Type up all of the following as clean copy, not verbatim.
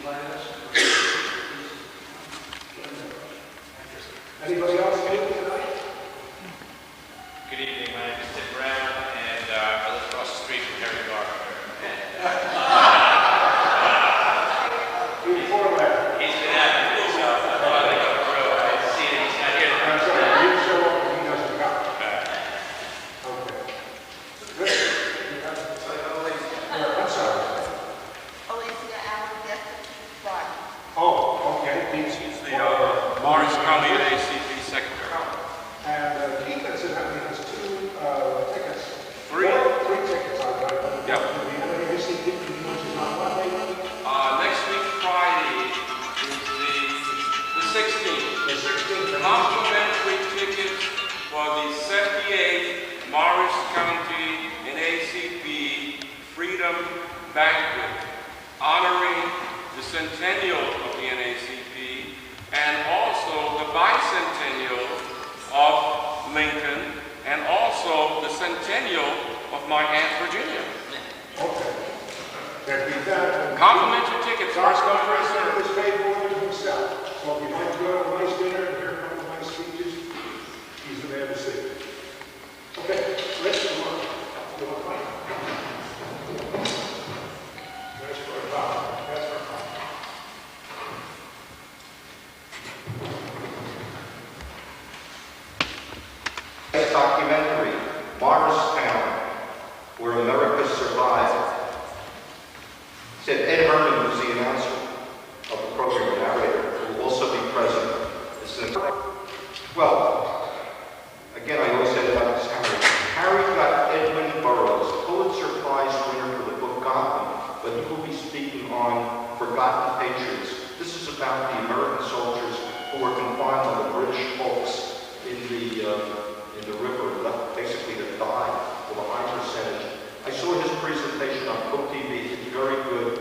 Anybody else speaking tonight? Good evening, my name is Tim Brown, and I live across the street from Harry Gardner. Before that. He's been at it himself. I thought I'd go through. I see that he's not here. I'm sorry, you didn't show up if he doesn't come. Okay. Rick, you have to say hello. I'm sorry. Alicia Allen, yes, Friday. Oh, okay. He's He's the Morris County ACP secretary. And Keith incidentally has two tickets. Three? Three tickets, I got. Yep. The ACP, which is on Monday. Next week, Friday, is the 16th. The 16th. Complimentary tickets for the 78th Morris County NACP Freedom Banquet, honoring the centennial of the NACP and also the bicentennial of Lincoln and also the centennial of my Aunt Virginia. Okay. There'd be that. Complimentary tickets, first come, first served. Is paid for himself. So if you'd like to go to a nice dinner and hear a couple of nice speeches, he's the man to see. Okay, Rich, you want to fight? That's for a pop. That's for a pop. Documentary, Morristown, Where America Survived. Said Ed Herman, who's the announcer of the program, the narrator, will also be present. Well, again, I always say about this Harry. Harry got Edwin Burroughs, Pulitzer Prize winner for the book Gotham, but he will be speaking on Forgotten Patriots. This is about the American soldiers who were confined on the British hulks in the river, basically that died with a high percentage. I saw his presentation on Cook TV. It's very good.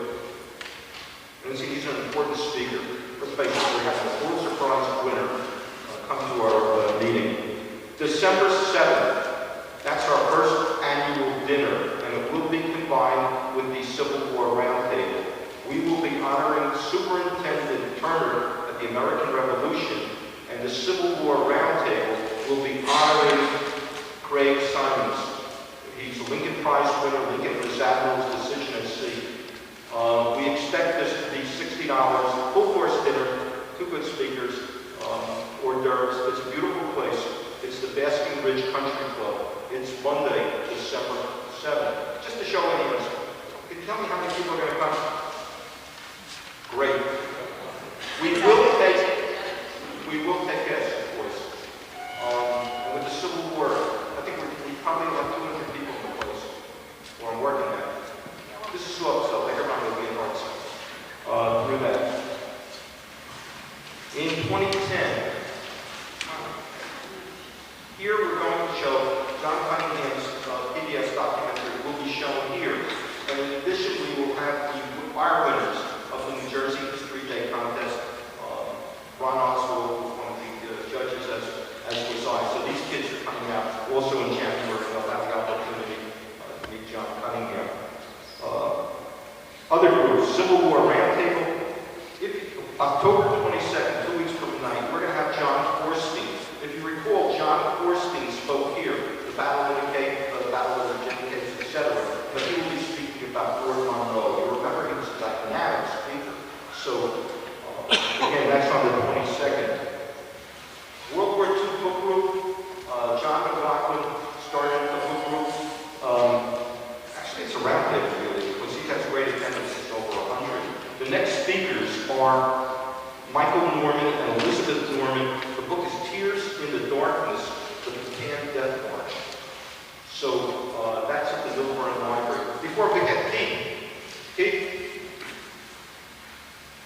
And he's an important speaker. Let's basically have a Pulitzer Prize winner come to our meeting. December 7th, that's our first annual dinner, and it will be combined with the Civil War Roundtable. We will be honoring Superintendent Turner at the American Revolution, and the Civil War Roundtable will be honoring Craig Simons. He's a Lincoln Prize winner, Lincoln was Admiral's decision at sea. We expect this to be $60, full course dinner, two good speakers, hors d'oeuvres. It's a beautiful place. It's the Basking Ridge Country Club. It's Monday, December 7th. Just to show any of us, can you tell me how many people are going to come? Great. We will take guests, of course. And with the Civil War, I think we probably have 200 people in the place, or I'm working at it. This is slow, so everybody will be in hard through that. In 2010, here we're going to show John Cunningham's PBS documentary will be shown here. And in addition, we will have the our winners of the New Jersey History Day contest. Ron Oswald was one of the judges as was I. So these kids are coming out also in January. They'll have the opportunity to meet John Cunningham. Other groups, Civil War Roundtable. October 22nd, 2 weeks from tonight, we're going to have John Forstein. If you recall, John Forstein spoke here, the Battle of the Cape, the Battle of the Virginia Capes, etc. But he will be speaking about Fort Monroe. You remember he was a dynamic speaker. So, again, that's on the 22nd. World War II book group. John McLaughlin started the book group. Actually, it's a roundtable, really, because he has great attendance. It's over 100. The next speakers are Michael Norman and Elizabeth Norman. The book is Tears in the Darkness, the Pecan Death March. So that's at the Milburn Library. Before we get Keith,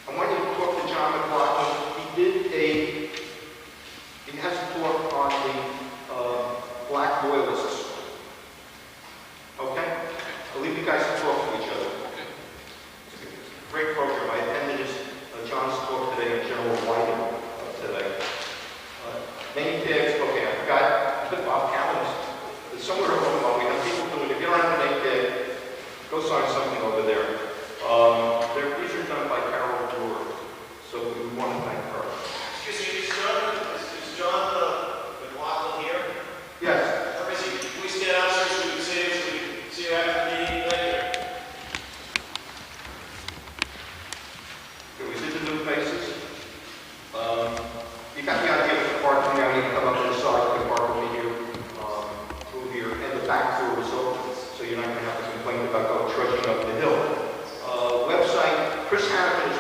I want you to talk to John McLaughlin. He has a talk on the black loyalists. Okay? I'll leave you guys to talk to each other. Great program. I attended John's talk today on General Whiting today. Name tags, okay, I forgot Bob Callens. It's somewhere along the way. We have people doing it. If you don't have a name tag, go sign something over there. These are done by Carol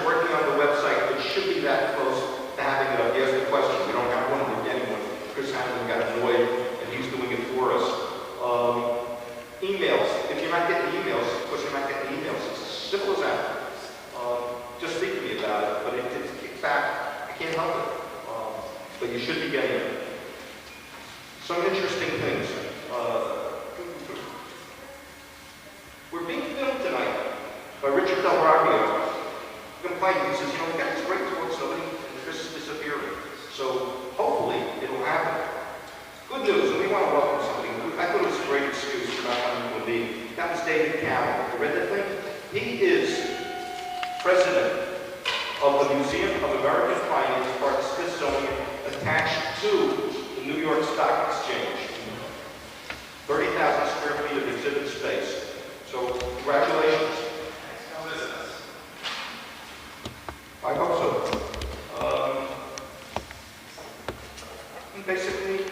working on the website. It should be that close to having it up. You asked the question. We don't have one with anyone. Chris Hanlon got annoyed, and he's doing it for us. Emails. If you're not getting emails, of course you're not getting emails. It's as simple as that. Just speak to me about it. But if it's kicked back, I can't help it. But you should be getting it. Some interesting things. We're being filmed tonight by Richard Del Rocchio. Complaining, he says, we got this great talk, somebody, and Chris is disappearing. So hopefully it'll happen. Good news, and we want to welcome somebody. I thought it was a great excuse for not coming to a meeting. That was David Campbell. You read that thing? He is president of the Museum of American Finance, part of Smithsonian, attached to the New York Stock Exchange. 30,000 square feet of exhibit space. So, congratulations. I hope so. Basically, if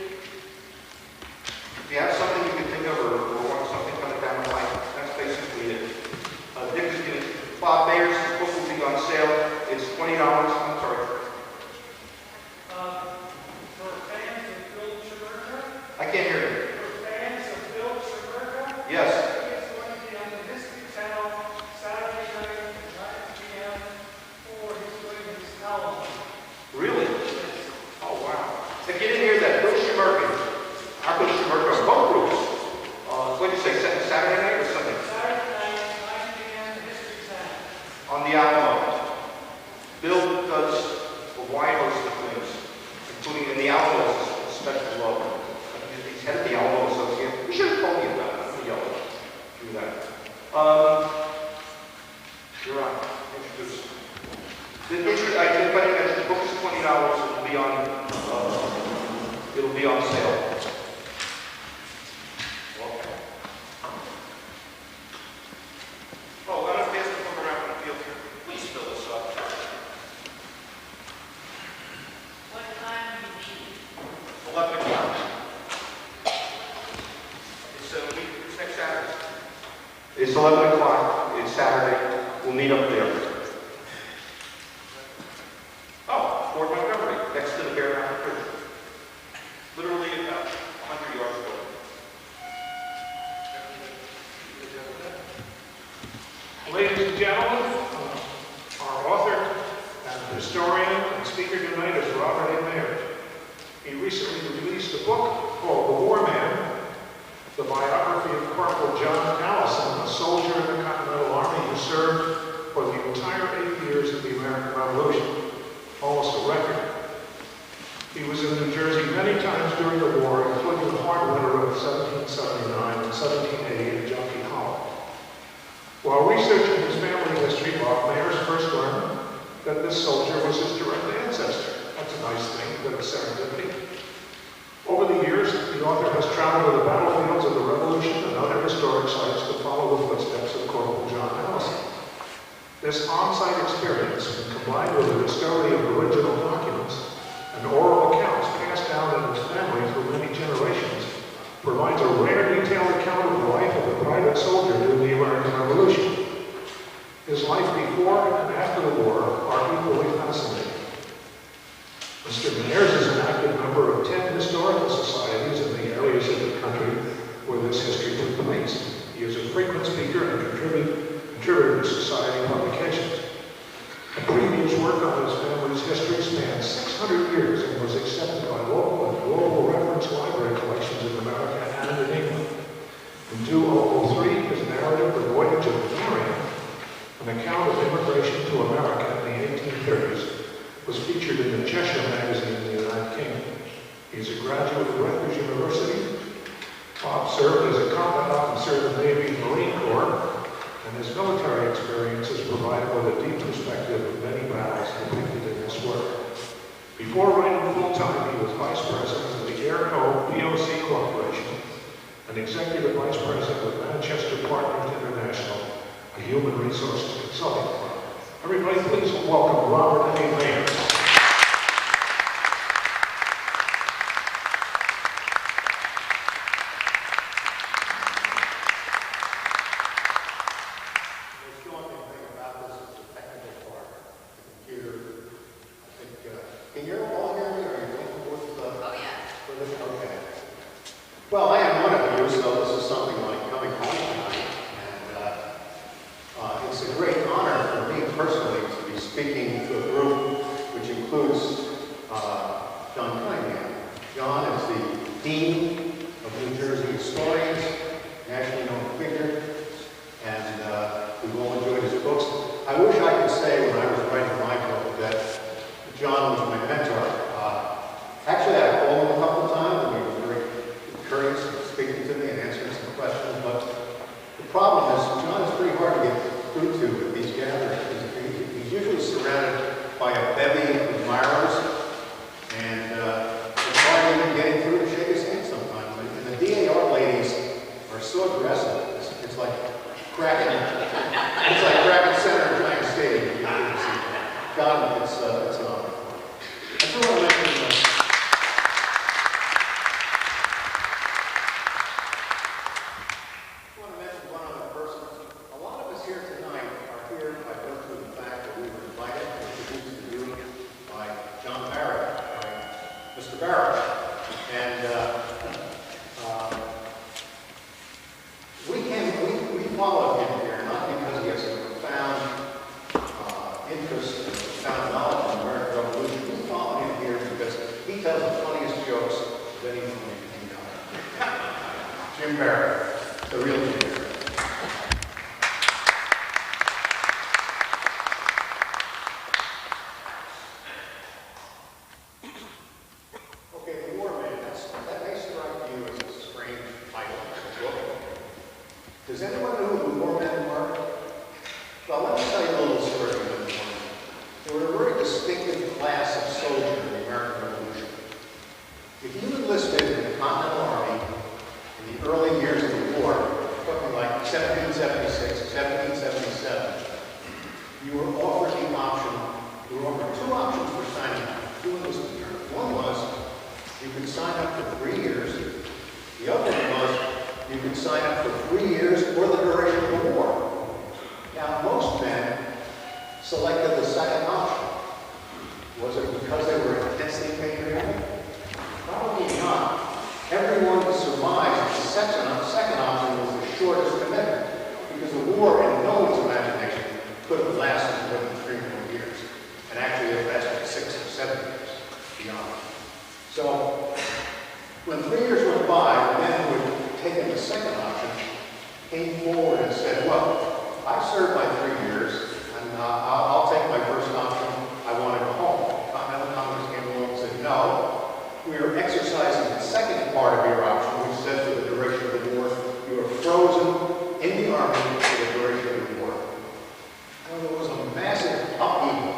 you have something you can think of or want something coming down the line, that's basically it. Dick is going to, Bob Mayer's book will be on sale. It's $20. I'm sorry. For fans of Phil Chimurka? I can't hear you. For fans of Phil Chimurka? Yes. It's going to be on the History Channel Saturday night at 9 p.m. for his latest album. Really? Oh, wow. If you didn't hear that, Bill Chimurka, our Bill Chimurka, both groups. What did you say, Saturday night or Sunday? Saturday night, 9 p.m. History Channel. On the Alamo. Bill does a wide host of things, including in the Alamo is a special love. He's head of the Alamo Association. You should have told me about it. I'm going to do that. You're on. Introduce. I did mention the book is $20. It'll be on sale. Okay. Oh, let us pass the book around in the field here. Please fill this up. What time do you meet? 11 o'clock. It's next Saturday. It's 11 o'clock. It's Saturday. We'll meet up there. Oh, Fort Montgomery, next to the Bear Mountain Bridge. Literally about 100 yards away. Ladies and gentlemen, our author and historian and speaker tonight is Robert A. Mayer. He recently released a book called The War Man, the biography of Corporal John Allison, a soldier in the Continental Army who served for the entire 8 years of the American Revolution. Almost a record. He was in New Jersey many times during the war, including the hard winter of 1779 and 1780 at Junkie Hollow. While researching his family history, Bob Mayers first learned that this soldier was his direct ancestor. That's a nice thing, a bit of serendipity. Over the years, the author has traveled to the battlefields of the Revolution and other historic sites to follow the footsteps of Corporal John Allison. This on-site experience, combined with the discovery of original documents and oral accounts passed down in his family through many generations, provides a rare detailed account of the life of a private soldier during the American Revolution. His life before and after the war are equally fascinating. Mr. Mayers is an active member of 10 historical societies in the areas of the country where this history took place. He is a frequent speaker and contributor to society publications. The previous work on his family's history spans 600 years and was accepted by local and global reference library collections in America and in England. In 2003, his narrative, The Voyage of the Marion, an account of immigration to America in the 1830s, was featured in the Cheshire magazine in the United Kingdom. He's a graduate of Rutgers University. Bob served as a combat officer in the Navy and Marine Corps, and his military experience is provided with a deep perspective of many battles depicted in this work. Before writing full-time, he was vice president of the Airco POC Corporation, and executive vice president of Manchester Partners International, a human resources consulting firm. Everybody please welcome Robert A. Mayer. The daunting thing about this is the technical part. speaking to a group which includes John Cunningham. John is the Dean of New Jersey Historians, nationally known figure, and we've all enjoyed his books. I wish I could say when I was writing my book that John was my mentor. Actually, I called him a couple of times, and he was very courteous in speaking to me and answering some questions, but the problem is John is pretty hard to get through to at these gatherings. He's usually surrounded by a bevy of admirers, and it's hard even getting through to shake his hand sometimes. And the DAR ladies are so aggressive. It's like cracking center of Giant Stadium. John, it's an honor. I just want to mention one other person. A lot of us here tonight are here by virtue of the fact that we were invited and introduced to you by John Barrett, by Mr. Barrett. And we followed him here, not because he has a profound interest and profound knowledge of the American Revolution. We followed him here because he tells the funniest jokes of anyone we know. Jim Barrett, the real Jim Barrett. Okay, The War Man, that may strike you as a strange title of a book. Does anyone know who the War Men were? Well, let me tell you a little story about the War Men. They were a very distinctive class of soldier in the American Revolution. If you enlisted in the Continental Army in the early years of the war, talking like 1776, 1777, you were offered two options for signing up, two enlistment terms. One was you could sign up for 3 years. The other one was you could sign up for 3 years or the duration of the war. Now, most men selected the second option. Was it because they were intensely patriotic? Probably not. Everyone surmised that the second option was the shortest commitment, because the war, in no one's imagination, could have lasted more than 3 more years. And actually, it lasted 6 or 7 years beyond. So, when 3 years went by, the men who had taken the second option came forward and said, well, I served my 3 years, and I'll take my first option. I want to go home. Continental Congress came along and said, no, we are exercising the second part of your option, which says for the duration of the war, you are frozen in the Army for the duration of the war. And there was a massive upheaval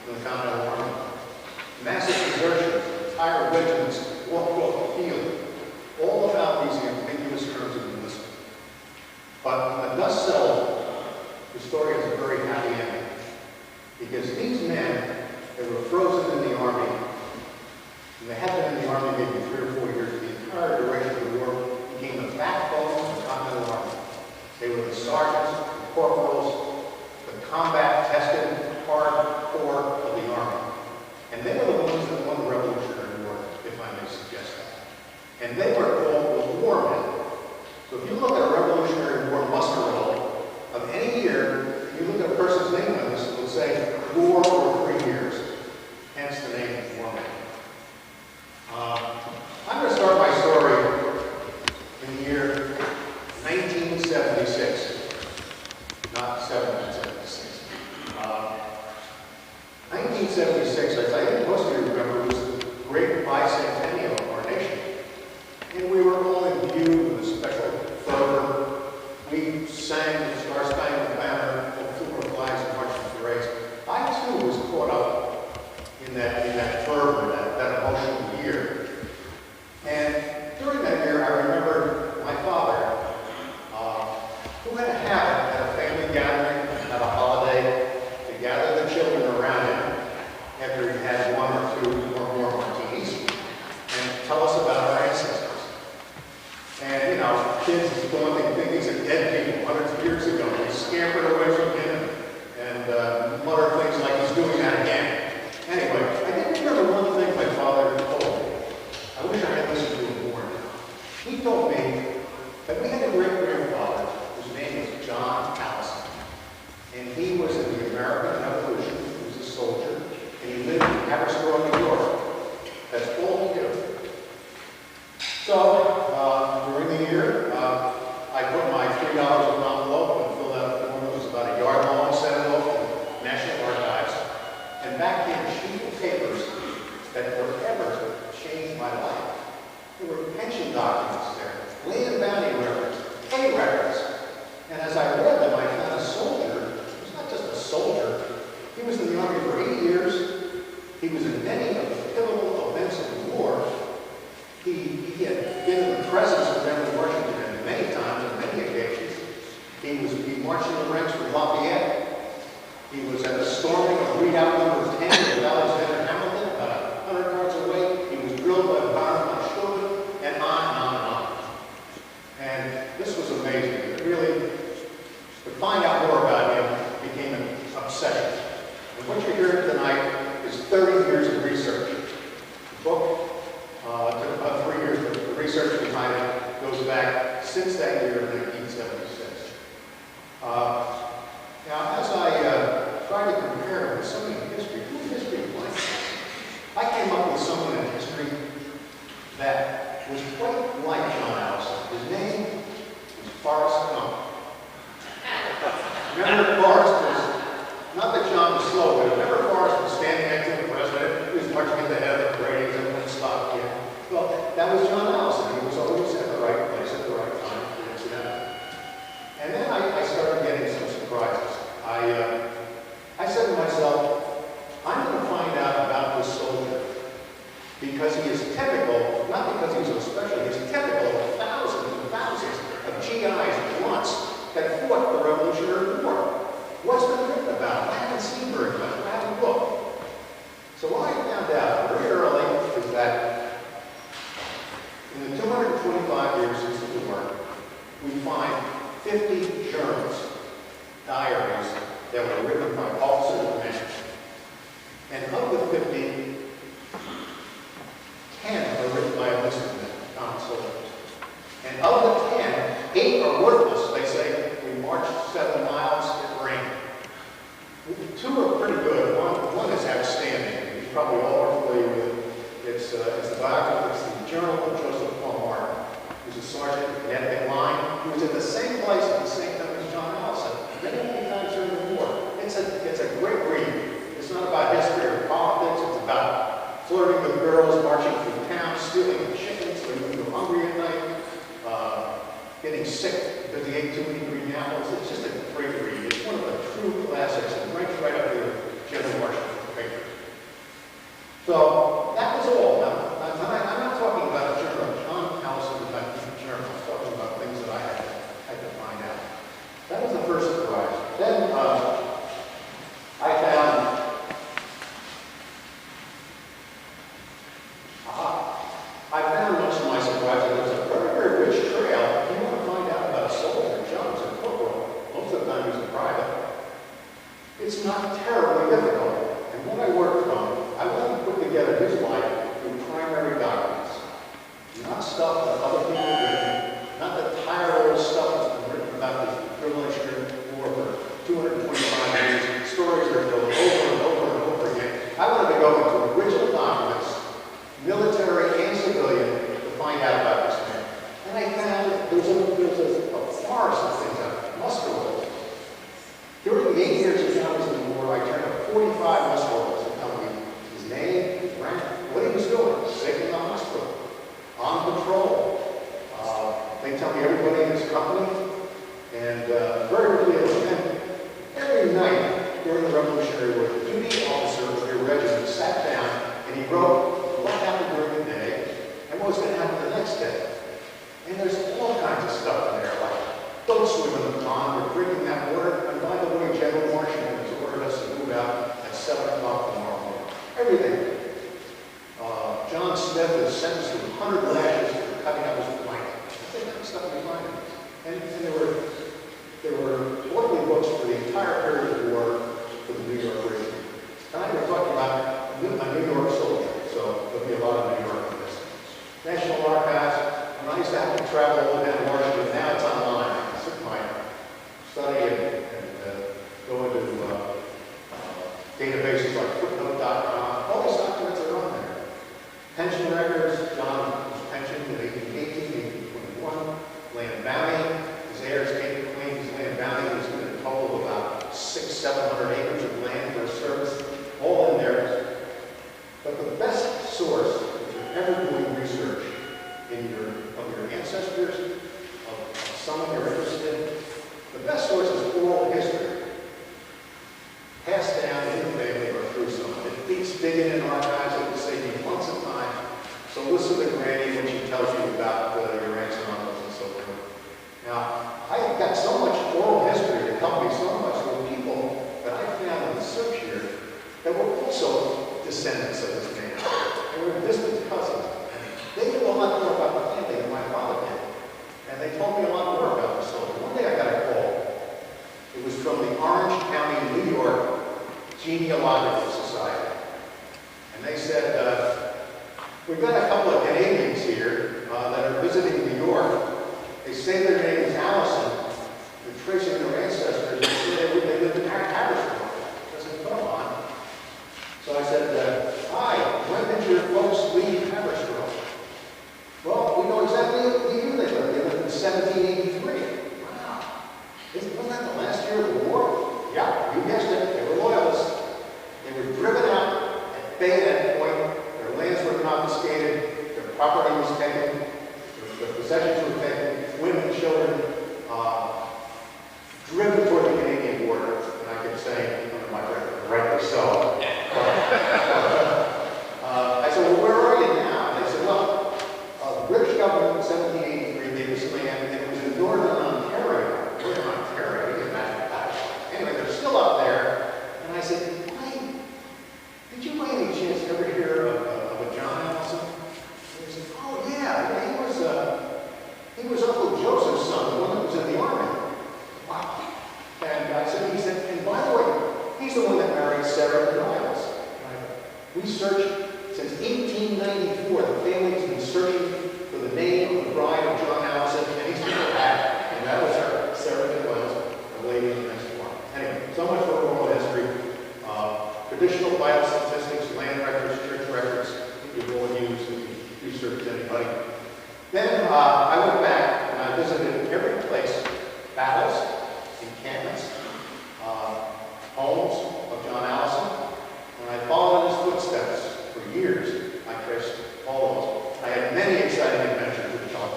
in the Continental Army. Massive desertions, entire regiments walked off the field, all about these ambiguous terms of enlistment. But when the dust settled, the story has a very happy ending. Because these men, they were frozen in the Army, and they had been in the Army maybe 3 or 4 years. The entire duration of the war became the backbone of the Continental Army. They were the sergeants, the corporals, the combat-tested hardcore of the Army. And they were the ones that won the Revolutionary War, if I may suggest that. And they were called the War Men. So if you look at a Revolutionary War muster roll of any year, if you look at a person's name on this, it will say war for 3 years. Hence the name War Men. I'm going to start my story in the year 1976, not 1776. 1976, I think most of you remember, was the great bicentennial of our nation. And we were all imbued with a special fervor. We sang the Star Spangled Banner, flew our flags, and marched in parades. I too was caught up in that fervor, that emotional year. And during that year, I remember my father, who had a habit at a family gathering, at a holiday, to gather the children around him after he had 1 or 2 or more martinis, and tell us about our ancestors. And, you know, kids going to think these are dead people hundreds of years ago. They scampered away from him and mutter things like he's doing that again. Anyway, I did remember one thing my father told me. I wish I had listened to him more. He told me that we had a great-grandfather whose name was John Allison. And he was in the American Revolution. He Haversboro, New York. That's all he did. So, during the year, I put my $3 in an envelope and filled out a form that was about a yard long, sent it off to the National Archives. And back came a sheet of papers that forever changed my life. There were pension documents there, land bounty records, pay records. And as I read them, I found a soldier. He was not just a soldier. He was in the Army for 8 years. He was in many of the pivotal events of the war. He had been in the presence of General Washington many times, on many occasions. He marched in the ranks with Lafayette. He was at the storming of Redoubt No. 10 in Alexander Hamilton, about 100 yards away. He was drilled by the Baron von Steuben, and on and on and on. And this was amazing. It really, to find out more about him became an obsession. And what you're hearing tonight is 30 years of research. The book took about 3 years, but the research behind it goes back since that year of 1976. Now, as I try to compare with some of the history, I came up with someone in history that was quite like John Allison. His name was Forrest Gump. Remember Forrest was, not that John was slow, but remember Forrest was standing next to the president, he was marching at the head of the parade, and everyone stopped him. Well, that was John Allison. He was always at the right place at the right time, coincidentally. And then I started getting some surprises. I said to myself, I'm going to find out about this soldier because he is typical, not because he's so special, he's typical of thousands and thousands of GIs and grunts that fought the Revolutionary War. What's been written about? I haven't seen very much. I haven't looked. So what I found out very early is that in the 225 years since the war, we find 50 journals, diaries, that were written by officers and men. And of the 50, 10 are written by enlisted men, non-soldiers. And of the 10, 8 are worthless. They say, we marched 7 miles, it rained. 2 are pretty good. One is outstanding. You probably all are familiar with it. It's the biography, it's the journal of Joseph Paul Martin, who's a sergeant in the Connecticut line, who was in the same place at the same time as John Allison, many times during the war. It's a great read. It's not about history or politics. It's about flirting with girls, marching through town, stealing chickens when you were hungry at night, getting sick because he ate too many green apples. It's just a great read. It's one of the true classics and ranks right up there with General Washington's papers. So that was all. I'm not talking about a journal. John Allison was not a journal. I'm talking about things that I had to find out. That was the first surprise. Then I found much to my surprise that there's a very, very rich trail. If you want to find out about a soldier, John was a corporal. Most of the time he was a private. It's not terribly difficult. And what I worked from, I wanted to put together his life through primary documents. Not stuff that other people have written, not the tired old stuff that's been written about the Revolutionary War for 225 years, stories that are told over and over and over again. I wanted to go into original documents, military and civilian, to find out about this man. And I found there's a forest of things out muster rolls. During the 8 years that I was in the war, I turned up 45 muster rolls to tell me his name, his rank, what he was doing, sick in the hospital, on patrol. They tell me everybody in his company, and very real. And every night during the Revolutionary War, the duty officer of your regiment sat down and he wrote what happened during the day and what was going to happen the next day. And there's all kinds of stuff in there, like don't swim in the pond, we're drinking that water, and by the way, General Washington has ordered us to move out at 7 o'clock tomorrow morning. Everything. John Smith is sentenced to 100 lashes for cutting up his plank. That kind of stuff we find. And there were quarterly books for the entire period of the war for the New York region. Tonight we're talking about a New York soldier, so there'll be a lot of New York in this. National Archives, when I used to have to travel all down to Washington, now it's online. I can sit my study and go into databases like footnote.com, all these pension records, John was pensioned in 1818, 1821. Land bounty, his heirs came to claim his land bounty. There's been a total of about 600-700 acres of land for service, all in there. But the best source, if you're ever doing research of your ancestors, of someone you're interested in, the best source is oral history, passed down in the family or through someone. It beats digging in archives. It will save you months of time. So listen to Granny when she tells you about your aunts and uncles and so forth. Now, I got so much oral history that helped me so much with people that I found in the search here that were also descendants of this man. They were distant cousins. They knew a lot more about the family than my father did. And they told me a lot more about the story. One day I got a call. It was from the Orange County, New York Genealogical Society. And they said, we've got a couple of Canadians here that are visiting New York. They say their name is Allison. They're tracing their ancestors. They say they lived in Haberstroh. I said, come on. So I said, hi, when did your folks leave Haberstroh? Well, we know exactly what year they lived. They lived in 1783. Wow. Wasn't that the last year of the war? Yeah, you guessed it. They were loyalists. They were driven out at bayonet point. Their lands were confiscated. Their property was taken. Their possessions were taken. Women, children, driven toward the Canadian border. And I kept saying, under my breath, rightly so. I said, well, where are you now? And they said, well, the British government in 1783 gave us land, and it was in northern Ontario. Northern Ontario, you can imagine that. Anyway, they're still up there. And I said, did you by any chance ever hear of a John Allison? And they said, oh, yeah, he was Uncle Joseph's son, the one that was in the army. Wow. And he said, and by the way, he's the one that married Sarah Niles. We searched since 1894. The family's been searching for the name of the bride of John Allison, and he's never had it. And that was her, Sarah Niles, the lady in the next one. Anyway, so much for oral history. Traditional vital statistics, land records, church records, you will use if you research anybody. Then I went back and I visited every place, battles, encampments, homes of John Allison, and I followed in his footsteps for years. I traced all of those. I had many exciting adventures with John.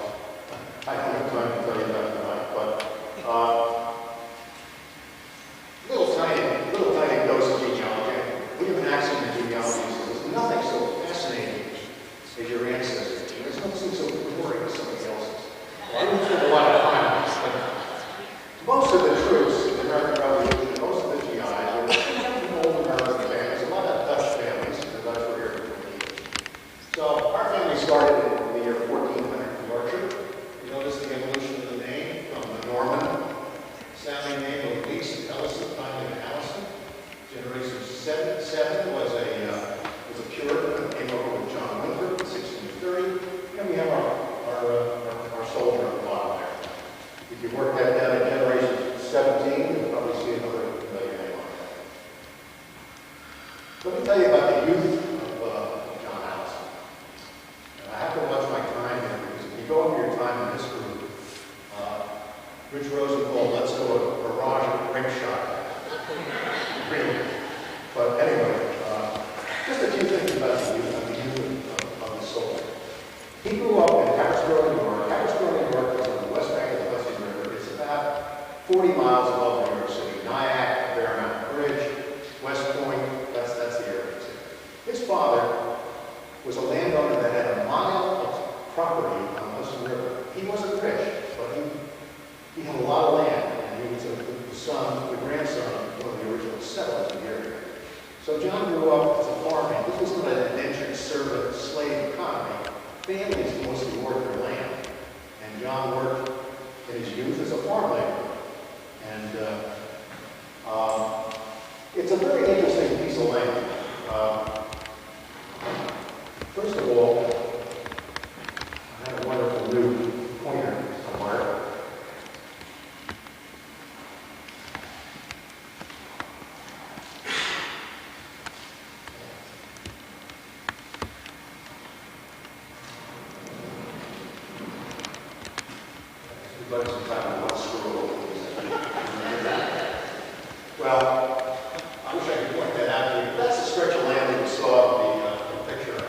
I don't have time to tell you that tonight, but little tiny dose of genealogy. We have an axiom in genealogy that there's nothing so fascinating as your ancestors. There's nothing so boring as somebody else's. I didn't spend a lot of time on this, but most of the troops in the American Revolution, most of the GIs, were old American families, a lot of Dutch families, the Dutch were here for years. So our family started in the year 1400 in Yorkshire. You notice the evolution of the name from the Norman sounding name of Lease, Ellison, and Allison. Generation 7 was a Puritan that came over with John Winthrop in 1630, and we have our soldier on the bottom there. If you work that down to generation 17, you'll probably see another familiar name on that. Let me tell you about the youth of John Allison. And I have to watch my time here because if you go over your time in this group, Rich Rosenthal, let's go a barrage of grape shot. Really. But anyway, just a few things about the youth of the soul. He grew up in Haberstroh, New York. Haberstroh, New York is on the west bank of the Hudson River. It's about 40 miles above New York City. Nyack, Bear Mountain Bridge, West Point, that's the area. His father was a landowner that had a mile of property on the Hudson River. He wasn't rich, but he had a lot of land, and he was the grandson of one of the original settlers in the area. So John grew up as a farmhand. This was not an indentured servant slave economy. Families mostly worked their land. And John worked in his youth as a farm laborer. And it's a very interesting piece of land. First of all, I have a wonderful new pointer somewhere. buddy some time to one screw. Well, I wish I could point that out to you. That's the stretch of land that we saw the picture of.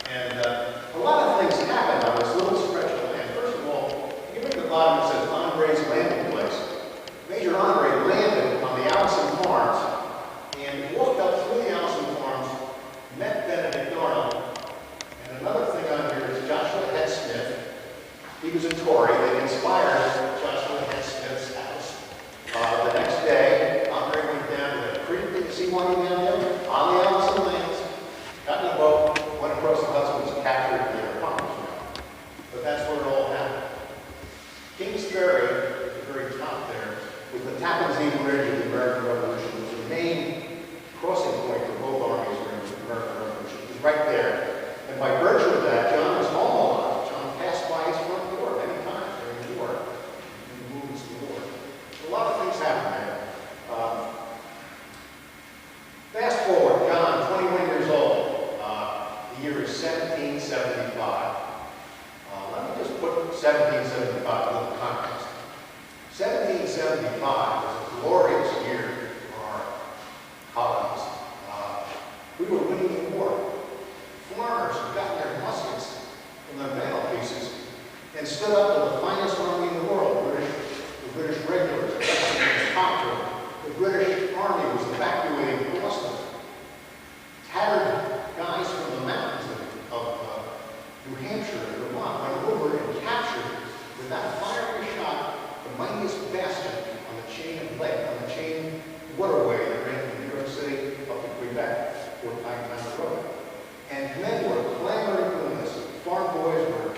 And a lot of things happened on this little stretch of land. First of all, if you look at the bottom, it says Andre's landing place. Major Andre landed on the Allison Farms and walked up through the Allison Farms, met Benedict Arnold. And another thing on here is Joshua Head Smith. He was a Tory. They inspired Joshua Head Smith's house. The next day, Andre went down to the creek. Did you see one down there? On the Allison lands. Got in a boat, went across the Hudson, was captured in their farms. But that's where it all happened. Kings Ferry, at the very top there, with the Tappan Zee Bridge of the American Revolution, was the main crossing point for both armies during the American Revolution. It was right there. And by virtue of that, John was home a lot. John passed by his front door many times during the war, in the movements of the war. A lot of things happened there. Fast forward, John, 21 years old. The year is 1775. Let me just put 1775 in the context. 1775 was a glorious year for our colonies. We were winning the war. Farmers had gotten their muskets from their mantelpieces and stood up to the finest army in the world, the British regulars, the British Army was evacuating Boston. Tattered guys from the mountains of New Hampshire and Vermont went over and captured, without firing a shot, the mightiest bastion on the chain of lake, on the chain waterway that ran from New York City up to Quebec, 4 times the road. And men were clamoring for this. Farm boys were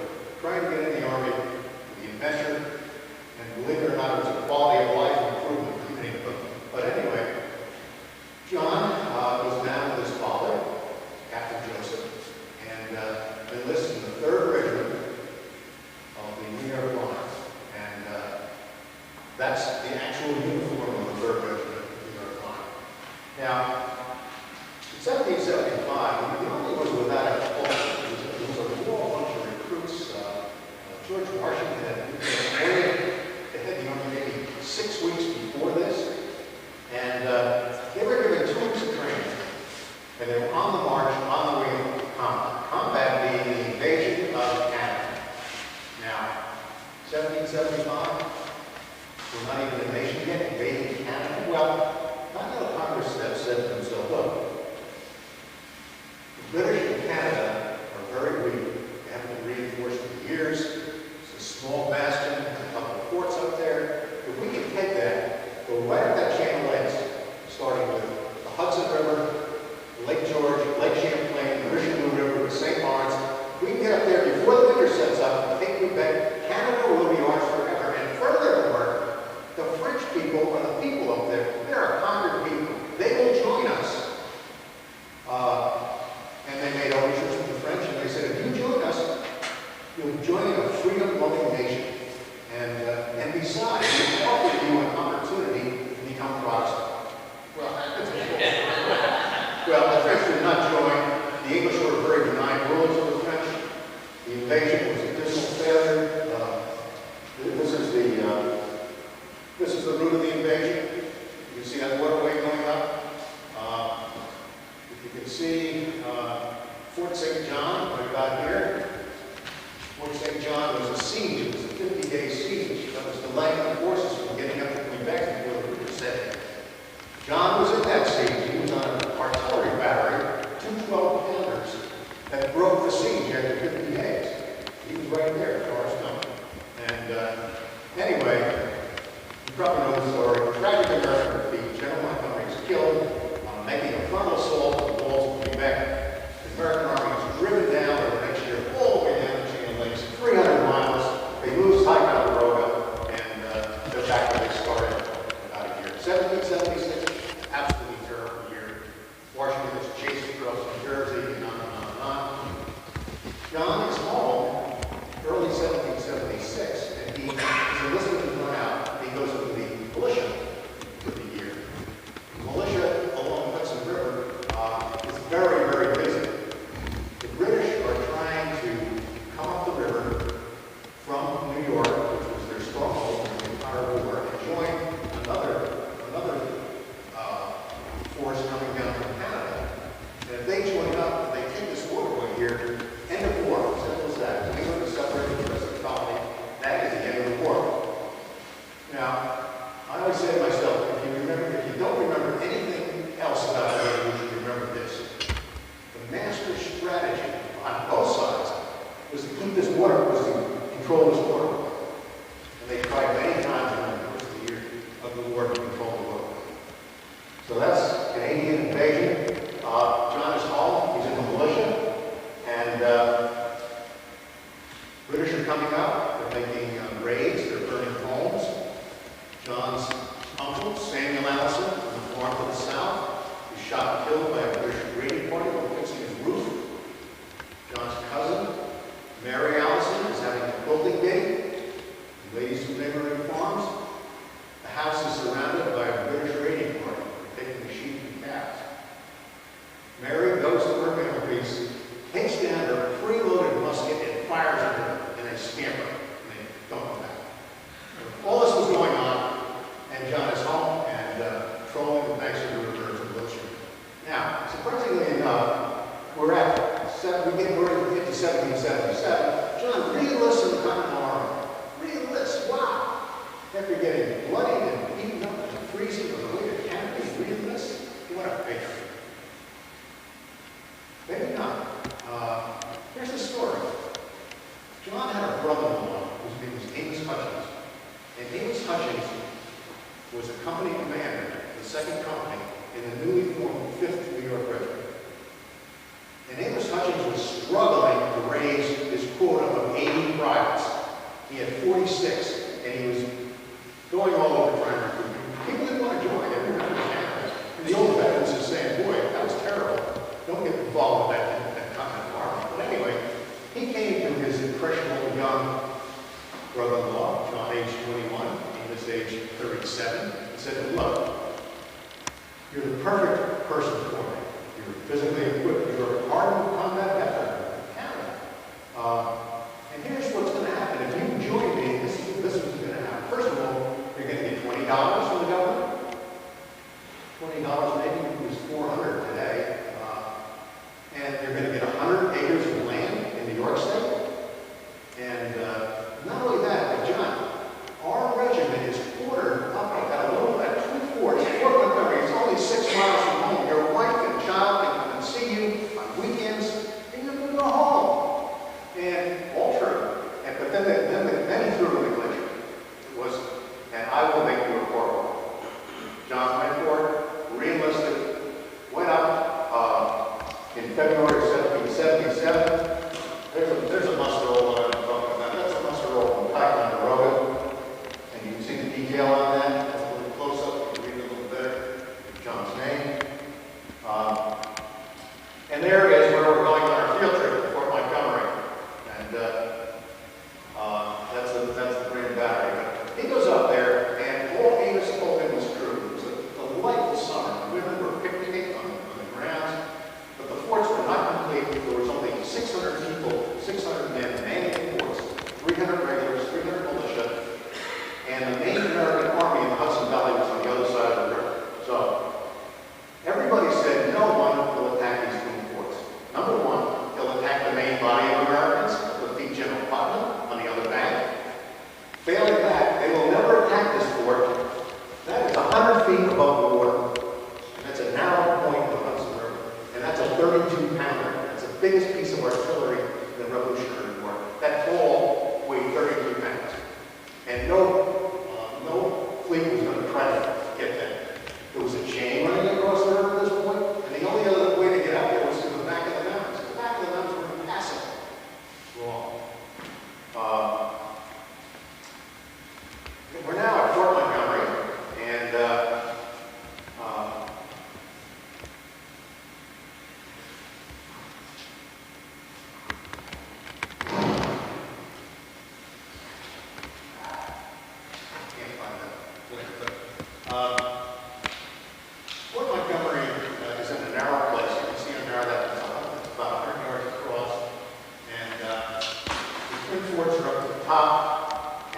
trying to get in the army for the adventure, and believe it or not, it was a quality of life improvement for many of them. But anyway, John was down with his father, Captain Joseph, and enlisted in the 3rd Regiment of the New York Line. And that's the actual uniform of the 3rd Regiment of the New York Line. Now, in 1775, the Army was without a culture. It was a raw bunch of recruits. George Washington they had the Army maybe 6 weeks before this. And they were given 2 weeks of training. And they were on the march, on the way to combat. Combat being the invasion of Canada. Now, 1775, we're not even a nation yet, invading Canada. Well, Continental Congress said to themselves, look, the British in Canada are very weak. They haven't been reinforced for years. It's a small bastion, a couple of forts up there. If we can take that, go right up that chain of lakes, starting with the Hudson River, Lake George, Lake Champlain, the Richelieu River, the St. Lawrence. We can get up there before the winter sets up and take Quebec. Canada will be ours forever. And furthermore, the French people are the people up there. They're a conquered people. They will join us. And they made overtures to the French, and they said, if you join us, you'll join a freedom-loving nation. And besides, we offer you an opportunity to become Protestant. Well, the French did not join. The English were very benign rulers of the French. The invasion was a dismal failure. This is the route of the invasion. You can see that waterway going up. If you can see Fort St. John, what I got here. Fort St. John was a siege. It was a 50-day siege that was delaying the forces from getting up to Quebec before the British said. John was in that siege. He was on an artillery battery, 2 12-pounders that broke the siege after 50 days. He was right there at Charlestown. And anyway, you probably know the story. Tragic American defeat. General Montgomery is killed on making a frontal assault on the walls of Quebec. The American army was driven down over the next year, all the way down the chain of lakes, 300 miles. They lose Ticonderoga, and they're back where they started about a year. 1776, absolutely terrible. Mary goes to work in her piece, takes down her preloaded musket and fires at her, and they scamper. And they don't come back. All this was going on, and John is home and trolling the banks of the river in Wiltshire. Now, surprisingly enough, we're into 1777. John re-enlists in the Continental Army. Re-enlists, wow! After getting bloodied and beaten up and freezing on the way to Canada, he re-enlists? What a patriot. Maybe not. Here's the story. John had a brother-in-law whose name was Amos Hutchins. And Amos Hutchins was a company commander, the 2nd Company, in the newly formed 5th New York Regiment. And Amos Hutchins was struggling to raise his quota of 80 privates. He had 46, and he was going all over trying to recruit. People didn't want to join. They didn't understand. And the old veterans are saying, boy, that was terrible. Don't get involved with that Continental Army. But anyway, he came to his impressionable young brother-in-law, John, age 21, Amos, age 37, and said, look, you're the perfect person for me. You're physically equipped. You're a hardened combat veteran in Canada. And here's what's going to happen. If you join me, this is what's going to happen. First of all, you're going to get $20 from the government. $20 maybe it was $400 today. And you're going to get 100 acres of land in New York State. And not only that, but John, our regiment is quartered up at a little at True Fort. Fort Montgomery. It's only 6 miles from home. Your wife and child can come and see you on weekends, and you can go home. And all true. But then he threw in the clincher. It was, and I will make you a corporal. John went for it, re-enlisted, went up in February of 1777. There's a muster roll that I'm talking about. That's a muster roll from Ticonderoga. And you can see the detail on that. That's a little close up. You can read it a little better. John's name. And there is where we're going on our field trip to Fort Montgomery. And that's the Green Battery. But he goes up there, and all Amos told him was true. It was a delightful summer. The women were picnicking on the grounds. But the forts were not complete. There was only 600 people, 600 men manning the forts, 300 regulars, 300 militia, and the main American army in the Hudson Valley was on the other side of the river. So everybody said no one will attack these twin forts. Number one, they'll attack the main body of Americans, they'll defeat General Putnam on the other bank. Failing that, they will never attack this fort. That is 100 feet above the water. And that's a narrow point of the Hudson River. And that's a 32-pounder. That's the biggest piece of artillery in the Revolutionary War. That ball weighed 32 pounds. And no fleet was going to try to get that. There was a chain running across the river at this point, and the only other way to get out there was to the back of the mountains. The back of the mountains were massive. Wrong. We're now at Fort Montgomery, and Fort Montgomery is in a narrow place. You can see how narrow that is. It's about 100 yards across. And the twin forts are up at the top.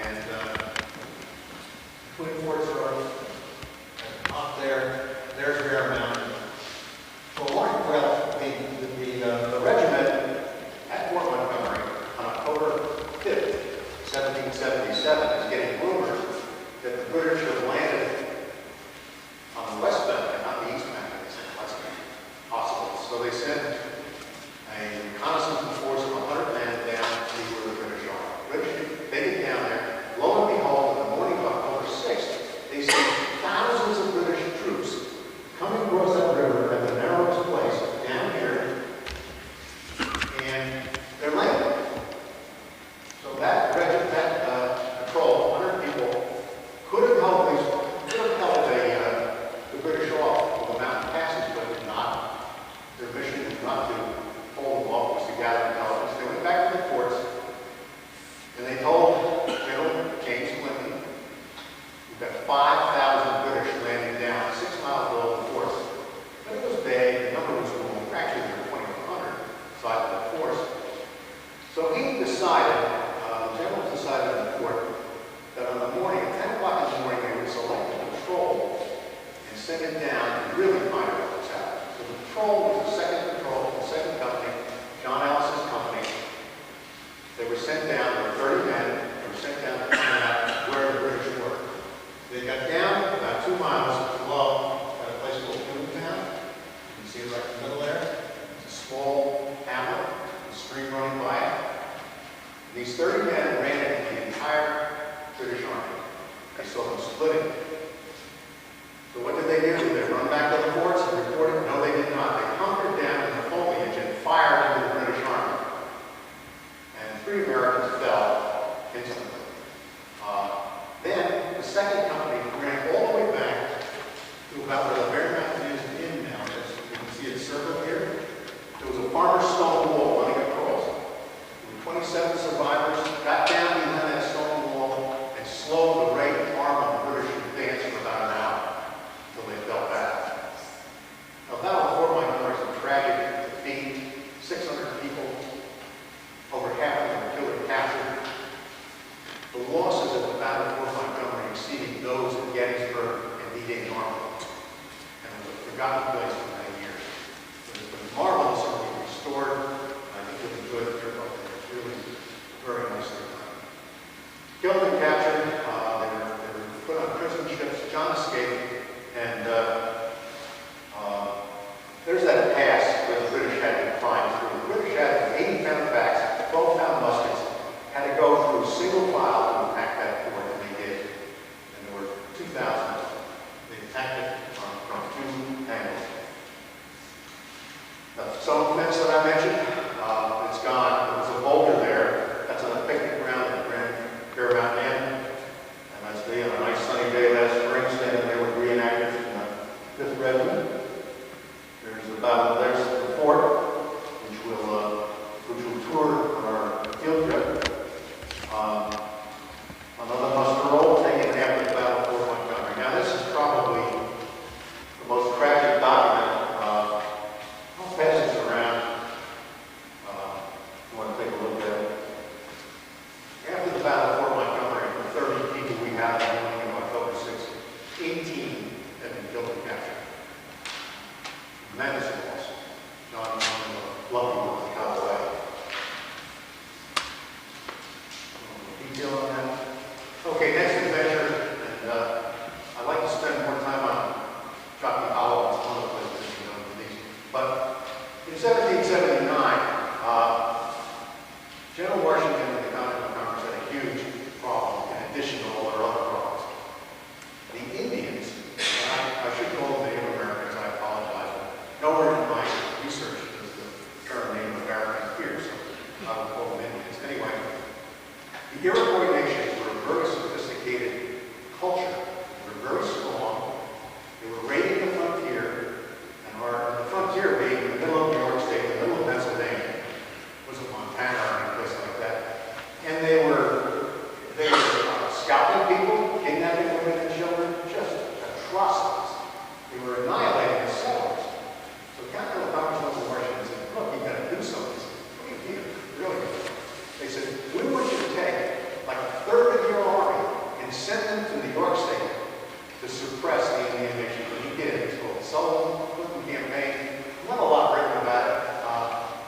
And twin forts are up there. There's Bear Mountain. The regiment at Fort Montgomery on October 5th, 1777 is getting rumors that the British have landed on the west bank and not the east bank. They said, what's possible? So they sent a reconnaissance force of 100 men down to see where the British are. They get down there. Lo and behold, in the morning of October 6th, they see thousands of British troops coming across that river at the narrowest place down here, and they're landing. So that regiment, patrol, 100 people, could have held the British off with the mountain passes, but did not. Their mission was not to hold them off, was to gather intelligence. They went back to the forts, and they told General James Clinton, we've got 5,000 British landing down 6 miles below the forts. But it was vague, the number was wrong. The stone fence that I mentioned, it's gone. There was a boulder there. That's on a picnic ground at Grand Paramount Inn. And that's me on a nice sunny day last spring, standing there with reenactors from the 5th Regiment. There's the fort, which will tour on our field trip. Another muster roll taken after the Battle of Fort Montgomery. Now, this is probably the most tragic document. I'll pass this around. If you want to take a look at it. After the Battle of Fort Montgomery, the 30 people we had on October 6th, 18 had been killed and captured. Tremendous loss. John lucky one got away. Detail on that. Okay, next adventure, and I'd like to spend more time on Jockey Hollow. It's one of the places you know these. But in 1779, General Washington and the Continental Congress had a huge problem in addition to all their other problems. The Indians, I should call them Native Americans, I apologize, but nowhere in my research does the term Native American appear, so I would call them Indians. Anyway, the Iroquois nations were a very sophisticated culture. They were very strong. They were raiding the frontier, and the frontier being in the middle of New York State, in the middle of Pennsylvania, wasn't Montana or any place like that. And they were scalping people, kidnapping women and children, just atrocities. They were annihilating the settlers. So Continental Congress went to Washington and said, look, you've got to do something. What do you mean? Really? They said, we want you to take like a third of your army and send them to New York State to suppress the Indian nation. And he did. It's called the Sullivan Campaign. Not a lot written about it.